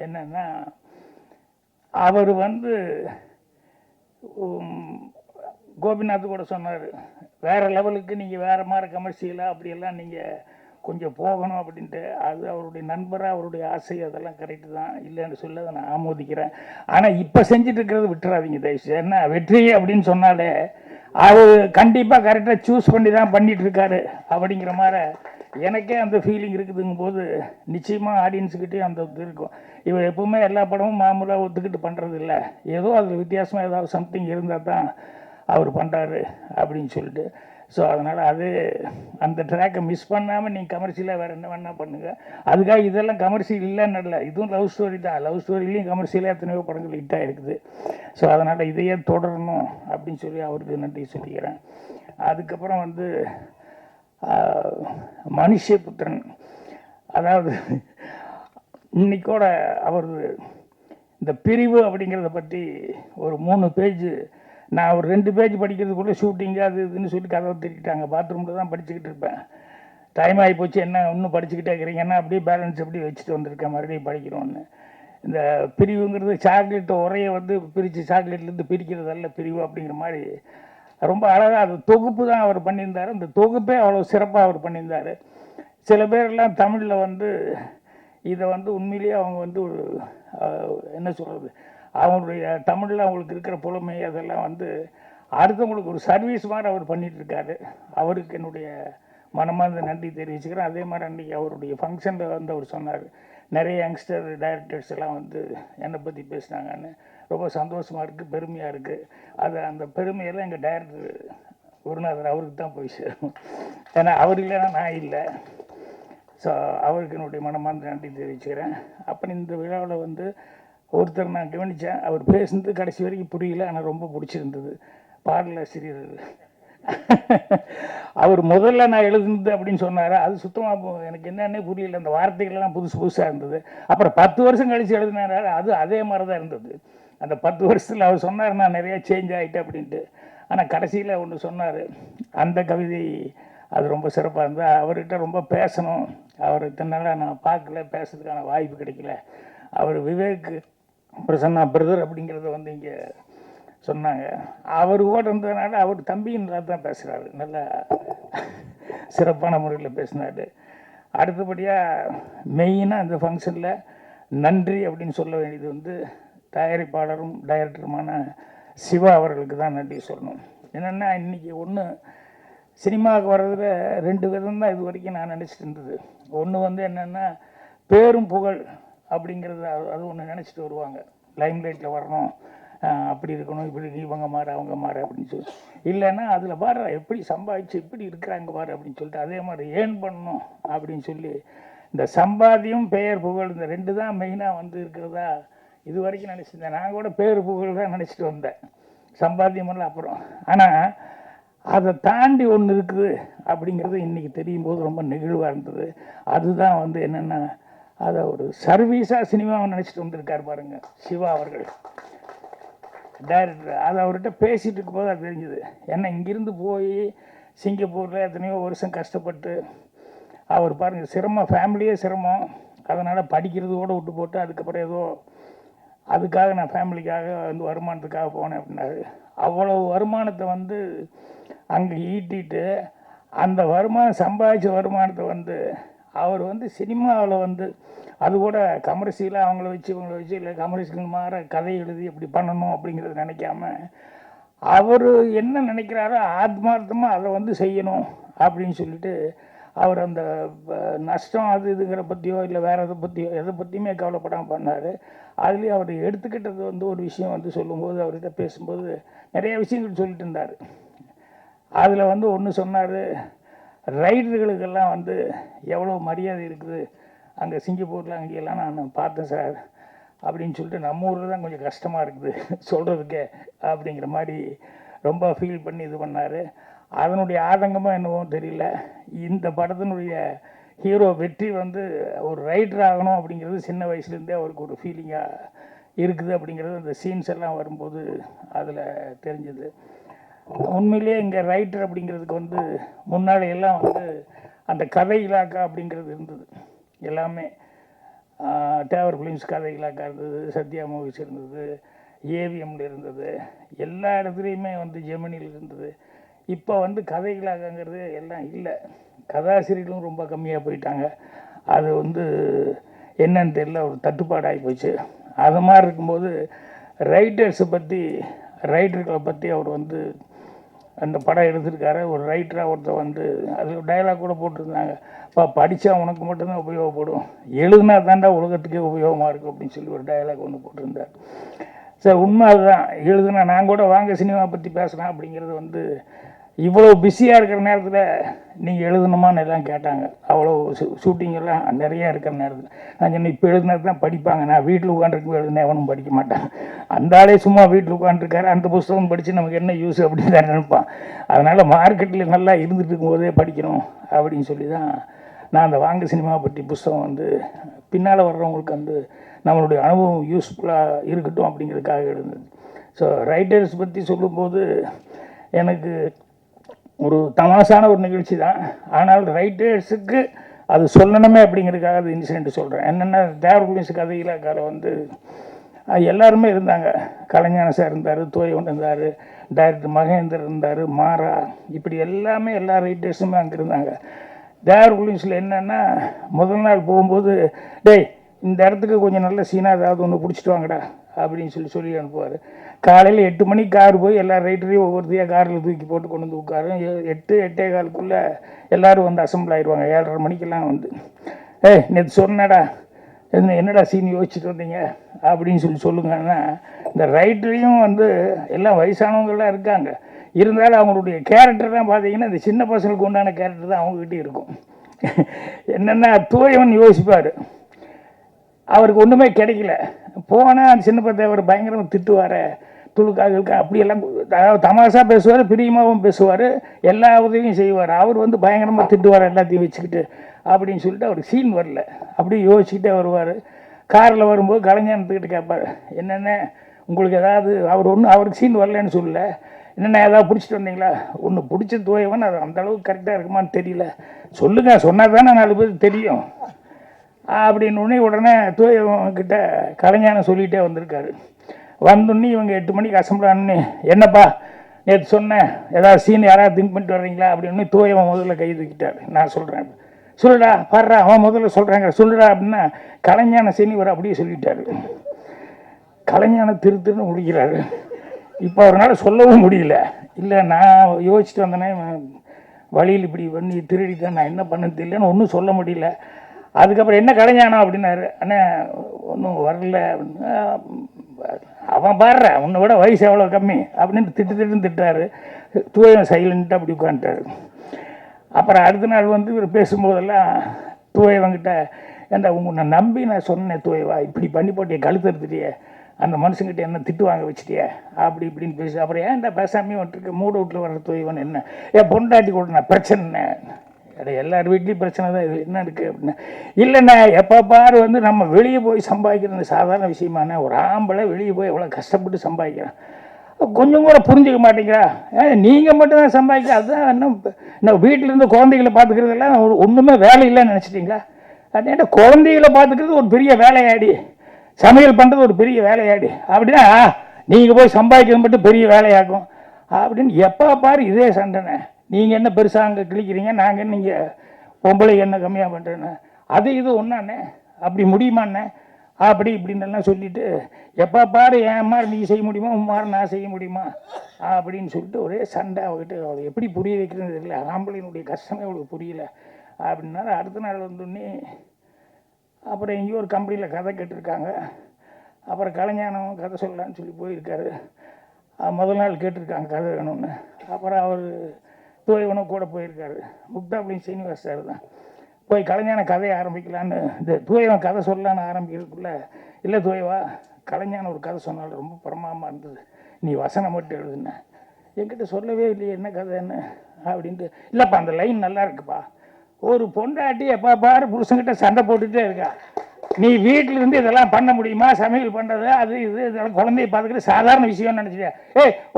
என்னென்னா அவர் வந்து கோபிநாத் கூட சொன்னார், வேறு லெவலுக்கு நீங்கள் வேறு மாதிரி கமர்ஷியலாக அப்படியெல்லாம் நீங்கள் கொஞ்சம் போகணும் அப்படின்ட்டு. அது அவருடைய நண்பராக அவருடைய ஆசை, அதெல்லாம் கரெக்டு தான், இல்லைன்னு சொல்ல அதை நான் ஆமோதிக்கிறேன். ஆனால் இப்போ செஞ்சுட்டு இருக்கிறது விட்டுறாதீங்க தயவுசு. ஏன்னா வெற்றி அப்படின்னு சொன்னாலே அது கண்டிப்பாக கரெக்டாக சூஸ் பண்ணி தான் பண்ணிகிட்ருக்காரு அப்படிங்கிற மாதிரி எனக்கே அந்த ஃபீலிங் இருக்குதுங்கும் போது நிச்சயமாக ஆடியன்ஸுக்கிட்டே அந்த இது இருக்கும். இவர் எப்பவுமே எல்லா படமும் மாமூலாக ஒத்துக்கிட்டு பண்ணுறது இல்லை, ஏதோ அதில் வித்தியாசமாக ஏதாவது சம்திங் இருந்தால் தான் அவர் பண்ணுறாரு அப்படின்னு சொல்லிட்டு. ஸோ அதனால் அது அந்த ட்ராக்கை மிஸ் பண்ணாமல் நீங்கள் கமர்ஷியலாக வேறு என்ன வேணால் பண்ணுங்கள். அதுக்காக இதெல்லாம் கமர்ஷியல் இல்லைன்னு இல்லை, இதுவும் லவ் ஸ்டோரி தான். லவ் ஸ்டோரிலையும் கமர்ஷியலாக எத்தனையோ படங்கள் ஹிட்டாக இருக்குது. ஸோ அதனால் இதையே தொடரணும் அப்படின்னு சொல்லி அவருக்கு நன்றி சொல்லிக்கிறேன். அதுக்கப்புறம் வந்து மனுஷபுத்திரன், அதாவது இன்னைக்கூட அவர் இந்த பிரிவு அப்படிங்கிறத பற்றி ஒரு 3 பேஜ், நான் ஒரு 2 பேஜ் படிக்கிறதுக்குள்ளே ஷூட்டிங்கு அது இதுன்னு சொல்லி கதவை திட்டாங்க. பாத்ரூமில் தான் படிச்சுக்கிட்டு இருப்பேன். டைம் ஆகி போச்சு, என்ன இன்னும் படிச்சுக்கிட்டே இருக்கிறீங்கன்னா அப்படியே பேலன்ஸ் எப்படி வச்சுட்டு வந்திருக்கேன், மறுபடியும் படிக்கணும்னு. இந்த பிரிவுங்கிறது சாக்லேட்டை உரையை வந்து பிரித்து சாக்லேட்லேருந்து பிரிக்கிறதல்ல பிரிவு அப்படிங்கிற மாதிரி ரொம்ப அழகாக அது தொகுப்பு தான் அவர் பண்ணியிருந்தார். அந்த தொகுப்பே அவ்வளோ சிறப்பாக அவர் பண்ணியிருந்தார். சில பேரெல்லாம் தமிழில் வந்து இதை வந்து உண்மையிலேயே அவங்க வந்து ஒரு என்ன சொல்கிறது, அவங்களுடைய தமிழில் அவங்களுக்கு இருக்கிற புலமை அதெல்லாம் வந்து அடுத்தவங்களுக்கு ஒரு சர்வீஸ் மாதிரி அவர் பண்ணிகிட்ருக்காரு. அவருக்கு என்னுடைய மனமார்ந்த நன்றி தெரிவிச்சுக்கிறேன். அதே மாதிரி அன்றைக்கி அவருடைய ஃபங்க்ஷனில் வந்து அவர் சொன்னார், நிறைய யங்ஸ்டர் டைரக்டர்ஸ் எல்லாம் வந்து என்னை பற்றி பேசினாங்கன்னு. ரொம்ப சந்தோஷமாக இருக்குது, பெருமையாக இருக்குது. அது அந்த பெருமையெல்லாம் எங்கள் டைரக்டர் குருநாதர் அவருக்கு தான் போய் சேரும். ஏன்னா அவர் இல்லைன்னா நான் இல்லை. ஸோ அவருக்கு என்னுடைய மனமார்ந்த நன்றி தெரிவிச்சுக்கிறேன். அப்புறம் இந்த விழாவில் வந்து ஒருத்தர் நான் கவனித்தேன், அவர் பேசுனது கடைசி வரைக்கும் புரியல, ஆனால் ரொம்ப பிடிச்சிருந்தது. பாடலாசிரியர் அவர் முதல்ல நான் எழுதுனது அப்படின்னு சொன்னார், அது சுத்தமாக எனக்கு என்னன்னே புரியல. அந்த வார்த்தைகள்லாம் புதுசு புதுசாக இருந்தது. அப்புறம் 10 வருஷம் கழித்து எழுதினாரு, அது அதே மாதிரி தான் இருந்தது. அந்த 10 வருஷத்தில் அவர் சொன்னார் நான் நிறையா சேஞ்ச் ஆகிட்டேன் அப்படின்ட்டு. ஆனால் கடைசியில் ஒன்று சொன்னார், அந்த கவிதை அது ரொம்ப சிறப்பாக இருந்தது. அவர்கிட்ட ரொம்ப பேசணும், அவர் இத்தனை நாளாக நான் பார்க்கல, பேசுறதுக்கான வாய்ப்பு கிடைக்கல. அவர் விவேக் பிரசன்னா பிரதர் அப்படிங்கிறத வந்து இங்கே சொன்னாங்க. அவர் கூட இருந்ததுனால அவர் தம்பின்றா தான் பேசுகிறாரு, நல்ல சிறப்பான முறையில் பேசினார். அடுத்தபடியாக மெயினாக இந்த ஃபங்க்ஷனில் நன்றி அப்படின்னு சொல்ல வேண்டியது வந்து தயாரிப்பாளரும் டைரக்டருமான சிவா அவர்களுக்கு தான் நன்றி சொல்லணும். என்னென்னா இன்றைக்கி ஒன்று சினிமாவுக்கு வர்றதுல 2 விதம் தான் இது வரைக்கும் நான் நினச்சிட்டு இருந்தது. ஒன்று வந்து என்னென்னா பேரும் புகழ் அப்படிங்கிறது, அது ஒன்று நினச்சிட்டு வருவாங்க, லைம்லைட்டில் வரணும், அப்படி இருக்கணும், இப்படி இவங்க மாறு அவங்க மாறு அப்படின்னு சொல்லி. இல்லைன்னா அதில் பாரு எப்படி சம்பாதிச்சு இப்படி இருக்கிறாங்க பாரு அப்படின்னு சொல்லிட்டு அதே மாதிரி ஏர்ன் பண்ணணும் அப்படின்னு சொல்லி இந்த சம்பாத்தியம் பெயர் புகழ் இந்த 2 தான் மெயினாக வந்து இருக்கிறதா இது வரைக்கும் நினச்சிருந்தேன். நான் கூட பேர் புகழ் தான் நினச்சிட்டு வந்தேன், சம்பாத்தியமெல்லாம் அப்புறம். ஆனால் அதை தாண்டி ஒன்று இருக்குது அப்படிங்கிறது இன்றைக்கி தெரியும் போது ரொம்ப நெகிழ்வாக இருந்தது. அதுதான் வந்து என்னென்னா அதை ஒரு சர்வீஸாக சினிமாவை நினச்சிட்டு வந்திருக்கார் பாருங்கள் சிவா அவர்கள், டைரக்டர். அது அவர்கிட்ட பேசிகிட்டு இருக்கும்போது அது தெரிஞ்சுது. ஏன்னா இங்கேருந்து போய் சிங்கப்பூரில் எத்தனையோ வருஷம் கஷ்டப்பட்டு அவர் பாருங்கள் சிரமம், ஃபேமிலியே சிரமம், அதனால் படிக்கிறது கூட விட்டு போட்டு அதுக்கப்புறம் ஏதோ அதுக்காக நான் ஃபேமிலிக்காக வந்து வருமானத்துக்காக போனேன் அப்படின்னாரு. அவ்வளோ வருமானத்தை வந்து அங்கே ஈட்டிட்டு அந்த வருமானம் சம்பாதிச்ச வருமானத்தை வந்து அவர் வந்து சினிமாவில் வந்து அது கூட கமர்ஷியலாக அவங்கள வச்சு இவங்கள வச்சு இல்லை கமர்ஷியல் மாற கதை எழுதி எப்படி பண்ணணும் அப்படிங்கிறத நினைக்காம அவர் என்ன நினைக்கிறாரோ ஆத்மார்த்தமாக அதை வந்து செய்யணும் அப்படின்னு சொல்லிட்டு அவர் அந்த நஷ்டம் அது இதுங்கிற பற்றியோ இல்லை வேறு எதை பற்றியோ எதை பற்றியுமே கவலைப்படாமல் பண்ணார். அதுலேயும் அவர் எடுத்துக்கிட்டது வந்து ஒரு விஷயம் வந்து சொல்லும்போது அவர்கிட்ட பேசும்போது நிறைய விஷயங்கள் சொல்லிட்டு இருந்தார். அதில் வந்து ஒன்று சொன்னார், ரைடர்களுக்கெல்லாம் வந்து எவ்வளோ மரியாதை இருக்குது அங்கே சிங்கப்பூரில் அங்கேயெல்லாம் நான் பார்த்தேன் சார் அப்படின்னு சொல்லிட்டு, நம்ம ஊரில் தான் கொஞ்சம் கஷ்டமாக இருக்குது சொல்கிறதுக்கே அப்படிங்கிற மாதிரி ரொம்ப ஃபீல் பண்ணி இது பண்ணார். அதனுடைய ஆதங்கமாக என்னவோ தெரியல, இந்த படத்தினுடைய ஹீரோ வெற்றி வந்து ஒரு ரைட்டர் ஆகணும் அப்படிங்கிறது சின்ன வயசுலேருந்தே அவருக்கு ஒரு ஃபீலிங்காக இருக்குது அப்படிங்கிறது அந்த சீன்ஸ் எல்லாம் வரும்போது அதில் தெரிஞ்சது. உண்மையிலேயே இங்கே ரைட்டர் அப்படிங்கிறதுக்கு வந்து முன்னாடி எல்லாம் வந்து அந்த கதை இலாக்கா அப்படிங்கிறது இருந்தது. எல்லாமே டேவர் ஃபிலிம்ஸ் கதை இலாக்கா இருந்தது, சத்யா மூவிஸ் இருந்தது, ஏவிஎம்ல இருந்தது, எல்லா இடத்துலையுமே வந்து ஜெமினியில் இருந்தது. இப்போ வந்து கதை இலாக்காங்கிறது எல்லாம் இல்லை, கதாசிரியர்களும் ரொம்ப கம்மியாக போயிட்டாங்க. அது வந்து என்னன்னு தெரியல, ஒரு தட்டுப்பாடாகி போச்சு. அது மாதிரி இருக்கும்போது ரைட்டர்ஸை பற்றி ரைட்டர்களை பற்றி அவர் வந்து அந்த படம் எடுத்திருக்காரு. ஒரு ரைட்டராக ஒருத்தர் வந்து அதில் டைலாக் கூட போட்டிருந்தாங்க, படித்தா உனக்கு மட்டும்தான் உபயோகப்படும், எழுதுனா தாண்டா உலகத்துக்கே உபயோகமாக இருக்கும் அப்படின்னு சொல்லி ஒரு டைலாக் ஒன்று போட்டிருந்தார். சார் உண்மை அதுதான். எழுதுனா நான் கூட வாங்க சினிமா பற்றி பேசலாம் அப்படிங்கிறது வந்து இவ்வளோ பிஸியாக இருக்கிற நேரத்தில் நீங்கள் எழுதணுமான்னு எல்லாம் கேட்டாங்க. அவ்வளோ ஷூட்டிங்கெல்லாம் நிறையா இருக்கிற நேரத்தில் நான் சொன்னேன், இப்போ எழுதுனது தான் படிப்பாங்க, நான் வீட்டில் உட்காந்துருக்கு எழுதுனேன் எவனும் படிக்க மாட்டான், அந்த ஆளே சும்மா வீட்டில் உட்காந்துருக்காரு, அந்த புஸ்தகம் படித்து நமக்கு என்ன யூஸ் அப்படின்னு தான் நினைப்பான். அதனால் மார்க்கெட்டில் நல்லா இருந்துட்டு இருக்கும்போதே படிக்கணும் அப்படின்னு சொல்லி தான் நான் அந்த வாங்க சினிமா பற்றி புஸ்தகம் வந்து பின்னால் வர்றவங்களுக்கு வந்து நம்மளுடைய அனுபவம் யூஸ்ஃபுல்லாக இருக்கட்டும் அப்படிங்கிறதுக்காக எழுதுனது. ஸோ ரைட்டர்ஸ் பற்றி சொல்லும்போது எனக்கு ஒரு தமாசான ஒரு நிகழ்ச்சி தான். ஆனால் ரைட்டர்ஸுக்கு அது சொல்லணுமே அப்படிங்கிறதுக்காக அது இன்சிடென்ட் சொல்கிறேன். என்னென்னா தேவர்குலிஸ் கதையிலக்கார வந்து எல்லாருமே இருந்தாங்க. கலைஞான சார் இருந்தார், தோயவன் இருந்தார், டைரக்டர் மகேந்தர் இருந்தார், மாறா, இப்படி எல்லாமே எல்லா ரைட்டர்ஸுமே அங்கே இருந்தாங்க. தேவர்குலிஸில் என்னென்னா முதல் நாள் போகும்போது, டேய் இந்த இடத்துக்கு கொஞ்சம் நல்ல சீனாக ஏதாவது ஒன்று பிடிச்சிட்டு வாங்கடா அப்படின்னு சொல்லி அனுப்புவார். காலையில் 8 மணிக்கு கார் போய் எல்லா ரைட்டரையும் ஒவ்வொருத்தையாக காரில் தூக்கி போட்டு கொண்டு வந்து உட்காரும். 8-8:15 எல்லோரும் வந்து அசம்பிள் ஆயிடுவாங்க. 7:30 மணிக்கெல்லாம் வந்து, நேற்று சொன்னடா என்னடா சீன் யோசிச்சுட்டு வந்தீங்க அப்படின்னு சொல்லுங்கன்னா, இந்த ரைட்டரையும் வந்து எல்லாம் வயசானவங்களாம் இருக்காங்க, இருந்தாலும் அவங்களுடைய கேரக்டர் தான் பார்த்தீங்கன்னா இந்த சின்ன பசங்களுக்கு உண்டான கேரக்டர் தான் அவங்ககிட்ட இருக்கும். என்னென்னா தூயவன் யோசிப்பார், அவருக்கு ஒன்றுமே கிடைக்கல, போனால் அந்த சின்ன தேவர் பயங்கரமாக திட்டுவார், துளுக்காக அப்படியெல்லாம், அதாவது தமாஷா பேசுவார், பிரியமாகவும் பேசுவார், எல்லா உதவியும் செய்வார். அவர் வந்து பயங்கரமாக திட்டுவார் எல்லாத்தையும் வச்சுக்கிட்டு அப்படின்னு சொல்லிட்டு அவருக்கு சீன் வரல. அப்படியே யோசிச்சுக்கிட்டே வருவார். காரில் வரும்போது கலைஞானத்துக்கிட்ட கேட்பார், என்னென்ன உங்களுக்கு ஏதாவது, அவருக்கு சீன் வரலன்னு சொல்லல, என்னென்ன ஏதாவது பிடிச்சிட்டு வந்தீங்களா, ஒன்று பிடிச்ச தூயவன் அது அந்தளவுக்கு கரெக்டாக இருக்குமான்னு தெரியல, சொல்லுங்கள், சொன்னால் தானே 4 பேர் தெரியும் அப்படின்னு உடனே தூயவன்கிட்ட கலைஞானம் சொல்லிகிட்டே வந்திருக்காரு. வந்தோடனே இவங்க 8 மணிக்கு அசம்பிள் ஆனோடனே, என்னப்பா நேற்று சொன்னேன் ஏதாவது சீன் யாராவது திங்க் பண்ணிட்டு வர்றீங்களா அப்படின்னு தூயவன் முதல்ல கை தூக்கிட்டார். நான் சொல்கிறேன், சொல்லுடா பாடுறா, அவன் முதல்ல சொல்கிறாங்க சொல்லுடா அப்படின்னா கலைஞான சீனிவர் அப்படியே சொல்லிட்டாரு. கலைஞான திருன்னு முடிக்கிறாரு. இப்போ அவரால் சொல்லவும் முடியல. இல்லை நான் யோசிச்சுட்டு வந்தேனே, வழியில் இப்படி பண்ணி திருடிட்டேன், நான் என்ன பண்ணது இல்லைன்னு ஒன்றும் சொல்ல முடியல. அதுக்கப்புறம் என்ன கலைஞானம் அப்படின்னாரு. அண்ணா ஒன்றும் வரல அப்படின்னு. அவன் பாடுற உன்னை விட வயசு எவ்வளோ கம்மி அப்படின்னு திட்டுறாரு. தூயவன் சைலண்ட்டாக அப்படி உட்காந்துட்டாரு. அப்புறம் அடுத்த நாள் வந்து இவர் பேசும்போதெல்லாம் தூயவங்கிட்ட, ஏன்டா உன்னை நம்பி நான் சொன்னேன் தூயவா, இப்படி பண்ணி போட்டிய கழுத்து எடுத்துட்டியே, அந்த மனுஷங்கிட்ட என்ன திட்டு வாங்க வச்சுட்டியே அப்படி இப்படின்னு பேசி, அப்புறம் ஏன்டா பேசாமே வந்துருக்கு, மூட வீட்டில் வர்ற தூயவன் என்ன, ஏன் பொண்டாட்டி கூட நான் பிரச்சனை, எல்லார் வீட்லேயும் பிரச்சனை தான், இது என்ன இருக்குது அப்படின்னா, இல்லைண்ணா எப்போ பாரு வந்து நம்ம வெளியே போய் சம்பாதிக்கிறது சாதாரண விஷயமான, ஒரு ஆம்பளை வெளியே போய் எவ்வளோ கஷ்டப்பட்டு சம்பாதிக்கிறான், கொஞ்சம் கூட புரிஞ்சிக்க மாட்டேங்கிறா, நீங்கள் மட்டும்தான் சம்பாதிக்க, அதுதான் என்ன வீட்டிலேருந்து குழந்தைகளை பார்த்துக்கிறதெல்லாம் ஒன்றுமே வேலை இல்லைன்னு நினச்சிட்டிங்களா, ஏன்னா குழந்தைகளை பார்த்துக்கிறது ஒரு பெரிய வேலையாடி, சமையல் பண்ணுறது ஒரு பெரிய வேலையாடி, அப்படின்னா நீங்கள் போய் சம்பாதிக்கிறது மட்டும் பெரிய வேலையாகும் அப்படின்னு எப்போ பாரு இதே சண்டைண்ணே, நீங்கள் என்ன பெருசாக அங்கே கிழிக்கிறீங்க, நாங்கள் நீங்கள் பொம்பளை என்ன கம்மியாக பண்ணுறேன்னு, அது இது ஒன்றாண்ணே, அப்படி முடியுமாண்ணே அப்படி இப்படின்னெல்லாம் சொல்லிவிட்டு, எப்போ பாரு என் மாதிரி நீங்கள் செய்ய முடியுமா, உன் மாதிரி நான் செய்ய முடியுமா அப்படின்னு சொல்லிட்டு ஒரே சண்டை. அவகிட்ட அவளை எப்படி புரிய வைக்கிறது தெரியல, ஆம்பளையினுடைய கஷ்டமே அவளுக்கு புரியல அப்படின்னாரு. அடுத்த நாள் வந்தோடனே அப்புறம் எங்கேயோ ஒரு கம்பெனியில் கதை கேட்டிருக்காங்க. அப்புறம் கலைஞானம் கதை சொல்லலான்னு சொல்லி போயிருக்காரு. முதல் நாள் கேட்டிருக்காங்க கதை வேணும்னு. அப்புறம் அவர் தூயவனும் கூட போயிருக்காரு. முக்தாபுலின் சீனிவாஸ் சார் தான் போய் கலைஞான கதையை ஆரம்பிக்கலான்னு, இந்த தூயவன் கதை சொல்லலான்னு ஆரம்பிக்கிறதுக்குள்ளே, இல்லை தூயவா கலைஞான ஒரு கதை சொன்னாலும் ரொம்ப பிரமாதமாக இருந்தது, நீ வசனம் மட்டும் எழுதுன, என்கிட்ட சொல்லவே இல்லையே என்ன கதைன்னு அப்படின்ட்டு, இல்லைப்பா அந்த லைன் நல்லா இருக்குப்பா, ஒரு பொண்டாட்டி எப்போ பாரு புருஷங்கிட்ட சண்டை போட்டுகிட்டே இருக்கா, நீ வீட்டில் இருந்து இதெல்லாம் பண்ண முடியுமா, சமையல் பண்ணுறது அது இதெல்லாம் குழந்தைய பார்த்துக்கிட்டு சாதாரண விஷயம்னு நினச்சிட்டியா,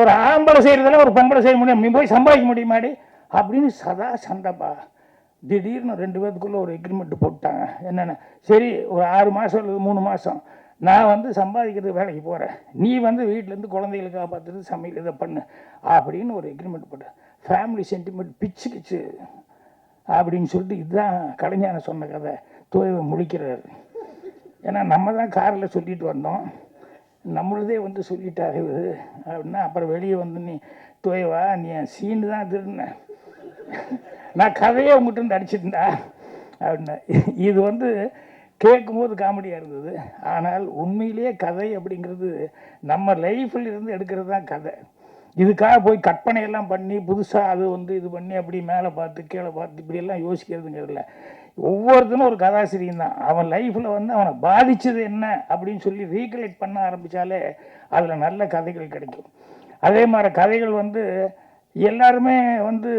ஒரு ஆம்பளை செய்கிறதெல்லாம் ஒரு பொம்பளை செய்ய முடியும், நீ போய் சம்பாதிக்க முடியுமாடி அப்படின்னு சதா சண்டைப்பா. திடீர்னு 2 பேத்துக்குள்ளே ஒரு எக்ரிமெண்ட் போட்டாங்க. என்னென்ன, சரி ஒரு 6 மாதம் இல்லை 3 மாதம் நான் வந்து சம்பாதிக்கிறதுக்கு வேலைக்கு போகிறேன், நீ வந்து வீட்டிலேருந்து குழந்தைகளை காப்பாற்றுறது சமையல் இதை பண்ணு அப்படின்னு ஒரு எக்ரிமெண்ட் போட்டேன். ஃபேமிலி சென்டிமெண்ட் பிச்சு அப்படின்னு சொல்லிட்டு, இதுதான் கலைஞான சொன்ன கதை. தூய முடிக்கிறார். ஏன்னா நம்ம தான் காரில் சொல்லிட்டு வந்தோம், நம்மளதே வந்து சொல்லிட்டாரு அப்படின்னா, அப்புறம் வெளியே வந்து நீ துவைவா நீ என் சீனு தான் திருடின, நான் கதையே உங்கள்கிட்ட இருந்து அடிச்சிருந்தா அப்படின்னா. இது வந்து கேட்கும்போது காமெடியாக இருந்தது. ஆனால் உண்மையிலேயே கதை அப்படிங்கிறது நம்ம லைஃப்பில் இருந்து எடுக்கிறது தான் கதை. இதுக்காக போய் கற்பனையெல்லாம் பண்ணி புதுசாக அது வந்து இது பண்ணி அப்படி மேலே பார்த்து கீழே பார்த்து இப்படியெல்லாம் யோசிக்கிறதுங்கிறதில்ல. ஒவ்வொருத்தனும் ஒரு கதாசிரியன் தான். அவன் லைஃப்பில் வந்து அவனை பாதித்தது என்ன அப்படின்னு சொல்லி ரீகலெக்ட் பண்ண ஆரம்பித்தாலே அதில் நல்ல கதைகள் கிடைக்கும். அதே மாதிரி கதைகள் வந்து எல்லாருமே வந்து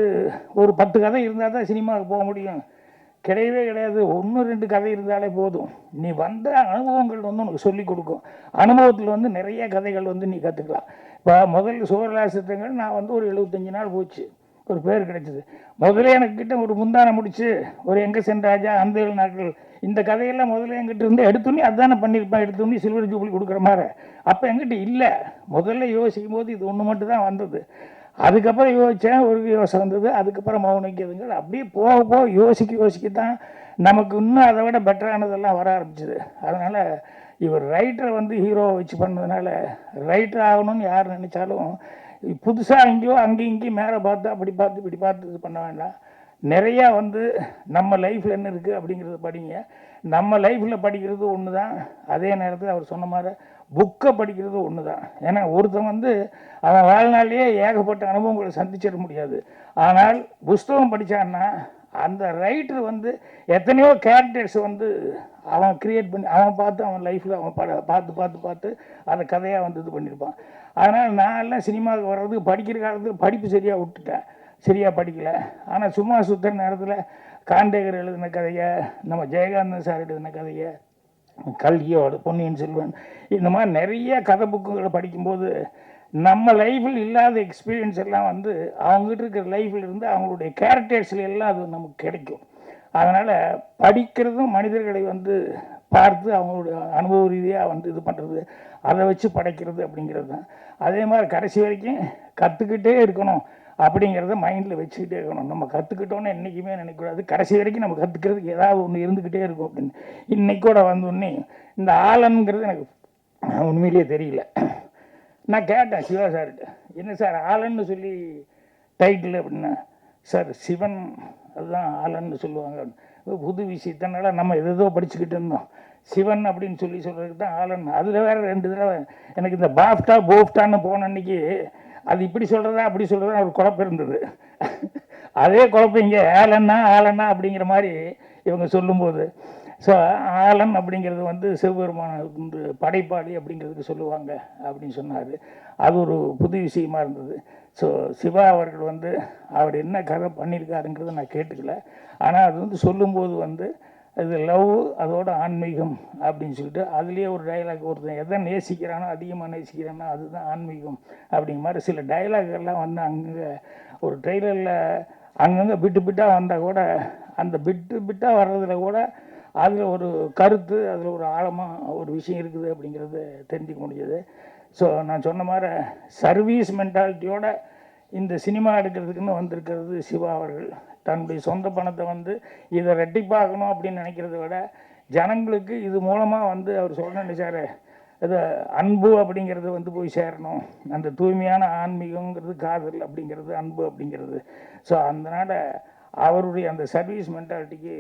ஒரு 10 கதை இருந்தால் தான் சினிமாவுக்கு போக முடியும், கிடையவே கிடையாது. 1-2 கதை இருந்தாலே போதும். நீ வந்த அனுபவங்கள் வந்து உனக்கு சொல்லிக் கொடுக்கும். அனுபவத்தில் வந்து நிறைய கதைகள் வந்து நீ கற்றுக்கலாம். இப்போ முதல்ல சுவரலாசித்தங்கள் நான் வந்து ஒரு 75 நாள் போச்சு, ஒரு பேர் கிடைச்சிது. முதல்ல எனக்கிட்ட ஒரு முந்தானை முடிச்சு ஒரு எங்கே சென்றாஜா அந்த 7 நாட்கள் இந்த கதையெல்லாம் முதல்ல எங்கிட்ட இருந்து எடுத்துன்னே அதுதானே பண்ணியிருப்பேன், எடுத்துன்னே சில்வர் ஜூப்ளி கொடுக்குற மாதிரி. அப்போ எங்கிட்ட இல்லை. முதல்ல யோசிக்கும் போது இது ஒன்று மட்டும் தான் வந்தது. அதுக்கப்புறம் யோசித்தேன், ஒரு யோசனை வந்தது. அதுக்கப்புறம் மௌனிக்கிறதுங்கள் அப்படியே போக போக யோசிக்க தான் நமக்கு இன்னும் அதை விட பெட்டரானதெல்லாம் வர ஆரம்பிச்சிது. அதனால் இவர் ரைட்டரை வந்து ஹீரோவை வச்சு பண்ணதுனால ரைட்டர் ஆகணும்னு யார் நினச்சாலும் புதுசாக எங்கேயோ அங்கேயும் இங்கேயும் மேலே பார்த்து அப்படி பார்த்து இப்படி பார்த்து இது பண்ண வேண்டாம். நிறையா வந்து நம்ம லைஃப்பில் என்ன இருக்குது அப்படிங்கிறத படிங்க. நம்ம லைஃப்பில் படிக்கிறது ஒன்று தான், அதே நேரத்தில் அவர் சொன்ன மாதிரி புக்கை படிக்கிறது ஒன்று தான். ஏன்னா ஒருத்தன் வந்து அவன் வாழ்நாளையே ஏகப்பட்ட அனுபவங்களை சந்திச்சிட முடியாது. ஆனால் புஸ்தகம் படித்தான்னா அந்த ரைட்டர் வந்து எத்தனையோ கேரக்டர்ஸ் வந்து அவன் க்ரியேட் பண்ணி அவன் பார்த்து அவன் லைஃப்பில் அவன் பார்த்து அதை கதையாக வந்து இது பண்ணியிருப்பான். அதனால் நான் எல்லாம் சினிமாவுக்கு வர்றதுக்கு படிக்கிற காலத்துக்கு படிப்பு சரியாக விட்டுட்டேன், சரியாக படிக்கலை. ஆனால் சும்மா சுற்றுற நேரத்தில் காண்டேகர் எழுதின கதையை, நம்ம ஜெயகாந்தன் சார் எழுதின கதையை, கல்கியோட பொன்னியின் செல்வன், இந்த மாதிரி நிறைய கதை புக்குகளை படிக்கும்போது நம்ம லைஃப்பில் இல்லாத எக்ஸ்பீரியன்ஸ் எல்லாம் வந்து அவங்ககிட்ட இருக்கிற லைஃப்பில் இருந்து அவங்களுடைய கேரக்டர்ஸில் எல்லாம் அது நமக்கு கிடைக்கும். அதனால் படிக்கிறதும் மனிதர்களை வந்து பார்த்து அவங்களுடைய அனுபவ ரீதியாக வந்து இது பண்ணுறது, அதை வச்சு படைக்கிறது அப்படிங்கிறது தான். அதே மாதிரி கடைசி வரைக்கும் கற்றுக்கிட்டே இருக்கணும் அப்படிங்கிறத மைண்டில் வச்சுக்கிட்டே இருக்கணும். நம்ம கற்றுக்கிட்டோன்னு என்றைக்குமே நினைக்கக்கூடாது. கடைசி வரைக்கும் நம்ம கற்றுக்கிறதுக்கு ஏதாவது ஒன்று இருந்துக்கிட்டே இருக்கும் அப்படின்னு. இன்னைக்கு கூட வந்தோடனே இந்த ஆலன்கிறது எனக்கு உண்மையிலேயே தெரியல. நான் கேட்டேன் சிவா சார்கிட்ட, என்ன சார் ஆலன்னு சொல்லி டைட்டில் அப்படின்னா, சார் சிவன் அதுதான் ஆலன்னு சொல்லுவாங்க. புது விஷயத்தினால நம்ம எதோ படிச்சுக்கிட்டு இருந்தோம், சிவன் அப்படின்னு சொல்லி சொல்கிறதுக்கு தான் ஆலன். அதில் வேறு 2 தடவை எனக்கு இந்த பாஃப்டா போஃப்டான்னு போன அன்றைக்கி அது இப்படி சொல்கிறதா அப்படி சொல்கிறதா ஒரு குழப்பம் இருந்தது. அதே குழப்பம் இங்கே ஆலன்னா அப்படிங்கிற மாதிரி இவங்க சொல்லும்போது, ஸோ ஆலன் அப்படிங்கிறது வந்து சிவபெருமான வந்து படைப்பாளி அப்படிங்கிறதுக்கு சொல்லுவாங்க அப்படின்னு சொன்னார். அது ஒரு புது விஷயமா இருந்தது. ஸோ சிவா அவர்கள் வந்து அவர் என்ன கதை பண்ணியிருக்காருங்கிறத நான் கேட்டுக்கல. ஆனால் அது வந்து சொல்லும்போது வந்து இது லவ் அதோட ஆன்மீகம் அப்படின்னு சொல்லிட்டு அதுலேயே ஒரு டைலாக், ஒருத்தன் எதை நேசிக்கிறானோ அதிகமாக நேசிக்கிறானோ அதுதான் ஆன்மீகம் அப்படிங்கிற மாதிரி சில டைலாக்லாம் வந்து அங்கே ஒரு ட்ரெய்லரில் அங்கங்கே பிட்டாக வந்தால் கூட அந்த பிட்டாக வர்றதுல கூட அதில் ஒரு கருத்து, அதில் ஒரு ஆழமாக ஒரு விஷயம் இருக்குது அப்படிங்கிறது தெரிஞ்சுக்க முடிஞ்சது. ஸோ நான் சொன்ன மாதிரி சர்வீஸ் மென்டாலிட்டியோட இந்த சினிமா எடுக்கிறதுக்குன்னு வந்திருக்கிறது சிவா அவர்கள். தன்னுடைய சொந்த பணத்தை வந்து இதை ரெட்டிப்பாக்கணும் அப்படின்னு நினைக்கிறத விட ஜனங்களுக்கு இது மூலமாக வந்து அவர் சொல்ல நினைச்சார், இது அன்பு அப்படிங்கிறது வந்து போய் சேரணும், அந்த தூய்மையான ஆன்மீகங்கிறது காதல் அப்படிங்கிறது அன்பு அப்படிங்கிறது. ஸோ அதனால் அவருடைய அந்த சர்வீஸ் மென்டாலிட்டிக்கு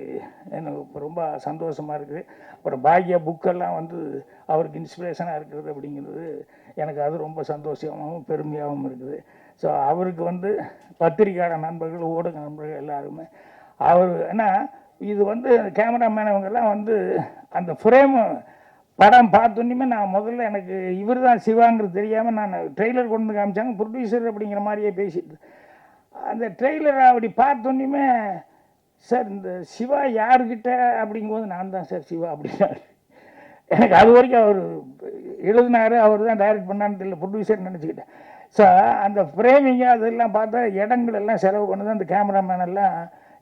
எனக்கு இப்போ ரொம்ப சந்தோஷமாக இருக்குது. அப்புறம் பாக்யா புக்கெல்லாம் வந்து அவருக்கு இன்ஸ்பிரேஷனாக இருக்கிறது அப்படிங்கிறது எனக்கு அது ரொம்ப சந்தோஷமாகவும் பெருமையாகவும் இருக்குது. ஸோ அவருக்கு வந்து பத்திரிக்கையாளர் நண்பர்கள், ஊடக நண்பர்கள் எல்லாருமே அவர் ஏன்னா இது வந்து கேமராமேன் அவங்கெல்லாம் வந்து அந்த ஃப்ரேமு படம் பார்த்தோன்னே நான் முதல்ல எனக்கு இவர் தான் சிவாங்கிறது தெரியாமல் நான் ட்ரெய்லர் கொண்டு வந்து காமிச்சாங்க, ப்ரொடியூசர் அப்படிங்கிற மாதிரியே பேசிட்டு அந்த ட்ரெய்லரை அப்படி பார்த்தோன்னே, சார் இந்த சிவா யாருக்கிட்ட அப்படிங்கும்போது நான் தான் சார் சிவா அப்படின்னாரு. எனக்கு அது வரைக்கும் அவர் எழுதினார், அவர் தான் டைரக்ட் பண்ணான்னு தெரியல, ப்ரொடியூசர் நினச்சிக்கிட்டேன். ஸோ அந்த ஃப்ரேமிங்கு அதெல்லாம் பார்த்தா இடங்கள் எல்லாம் செலவு பண்ணது அந்த கேமராமேன் எல்லாம்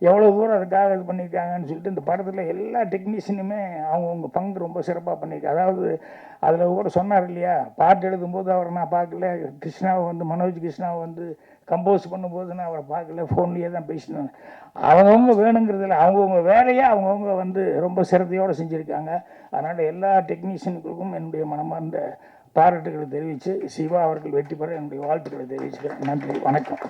எவ்வளோ தூரம் அதுக்காக இது பண்ணியிருக்காங்கன்னு சொல்லிட்டு இந்த படத்தில் எல்லா டெக்னீஷியனுமே அவங்கவுங்க பங்கு ரொம்ப சிறப்பாக பண்ணியிருக்காங்க. அதாவது அதில் கூட சொன்னார் இல்லையா, பாட்டு எழுதும்போது அவரை நான் பார்க்கல, கிருஷ்ணாவை வந்து மனோஜ் கிருஷ்ணாவை வந்து கம்போஸ் பண்ணும்போது நான் அவரை பார்க்கல, ஃபோன்லேயே தான் பேசினேன். அவங்கவுங்க வேணுங்கிறதுல அவங்கவுங்க வேலையை அவங்கவுங்க வந்து ரொம்ப சிரத்தையோடு செஞ்சுருக்காங்க. அதனால் எல்லா டெக்னீஷியனுக்கும் என்னுடைய மனமார்ந்த பாராட்டுகளை தெரிவித்து சிவா அவர்கள் வெற்றி பெற என்னுடைய வாழ்த்துக்களை தெரிவிச்சுக்கிறேன். நன்றி, வணக்கம்.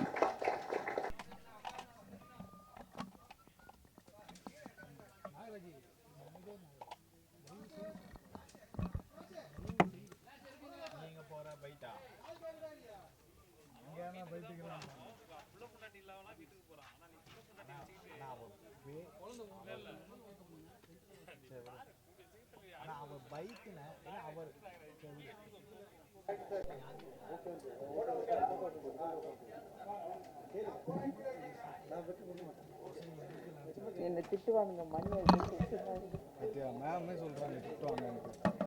என்ன திட்டுவானுங்க மணி மேமே சொல்றாங்க திட்டுவாங்க எனக்கு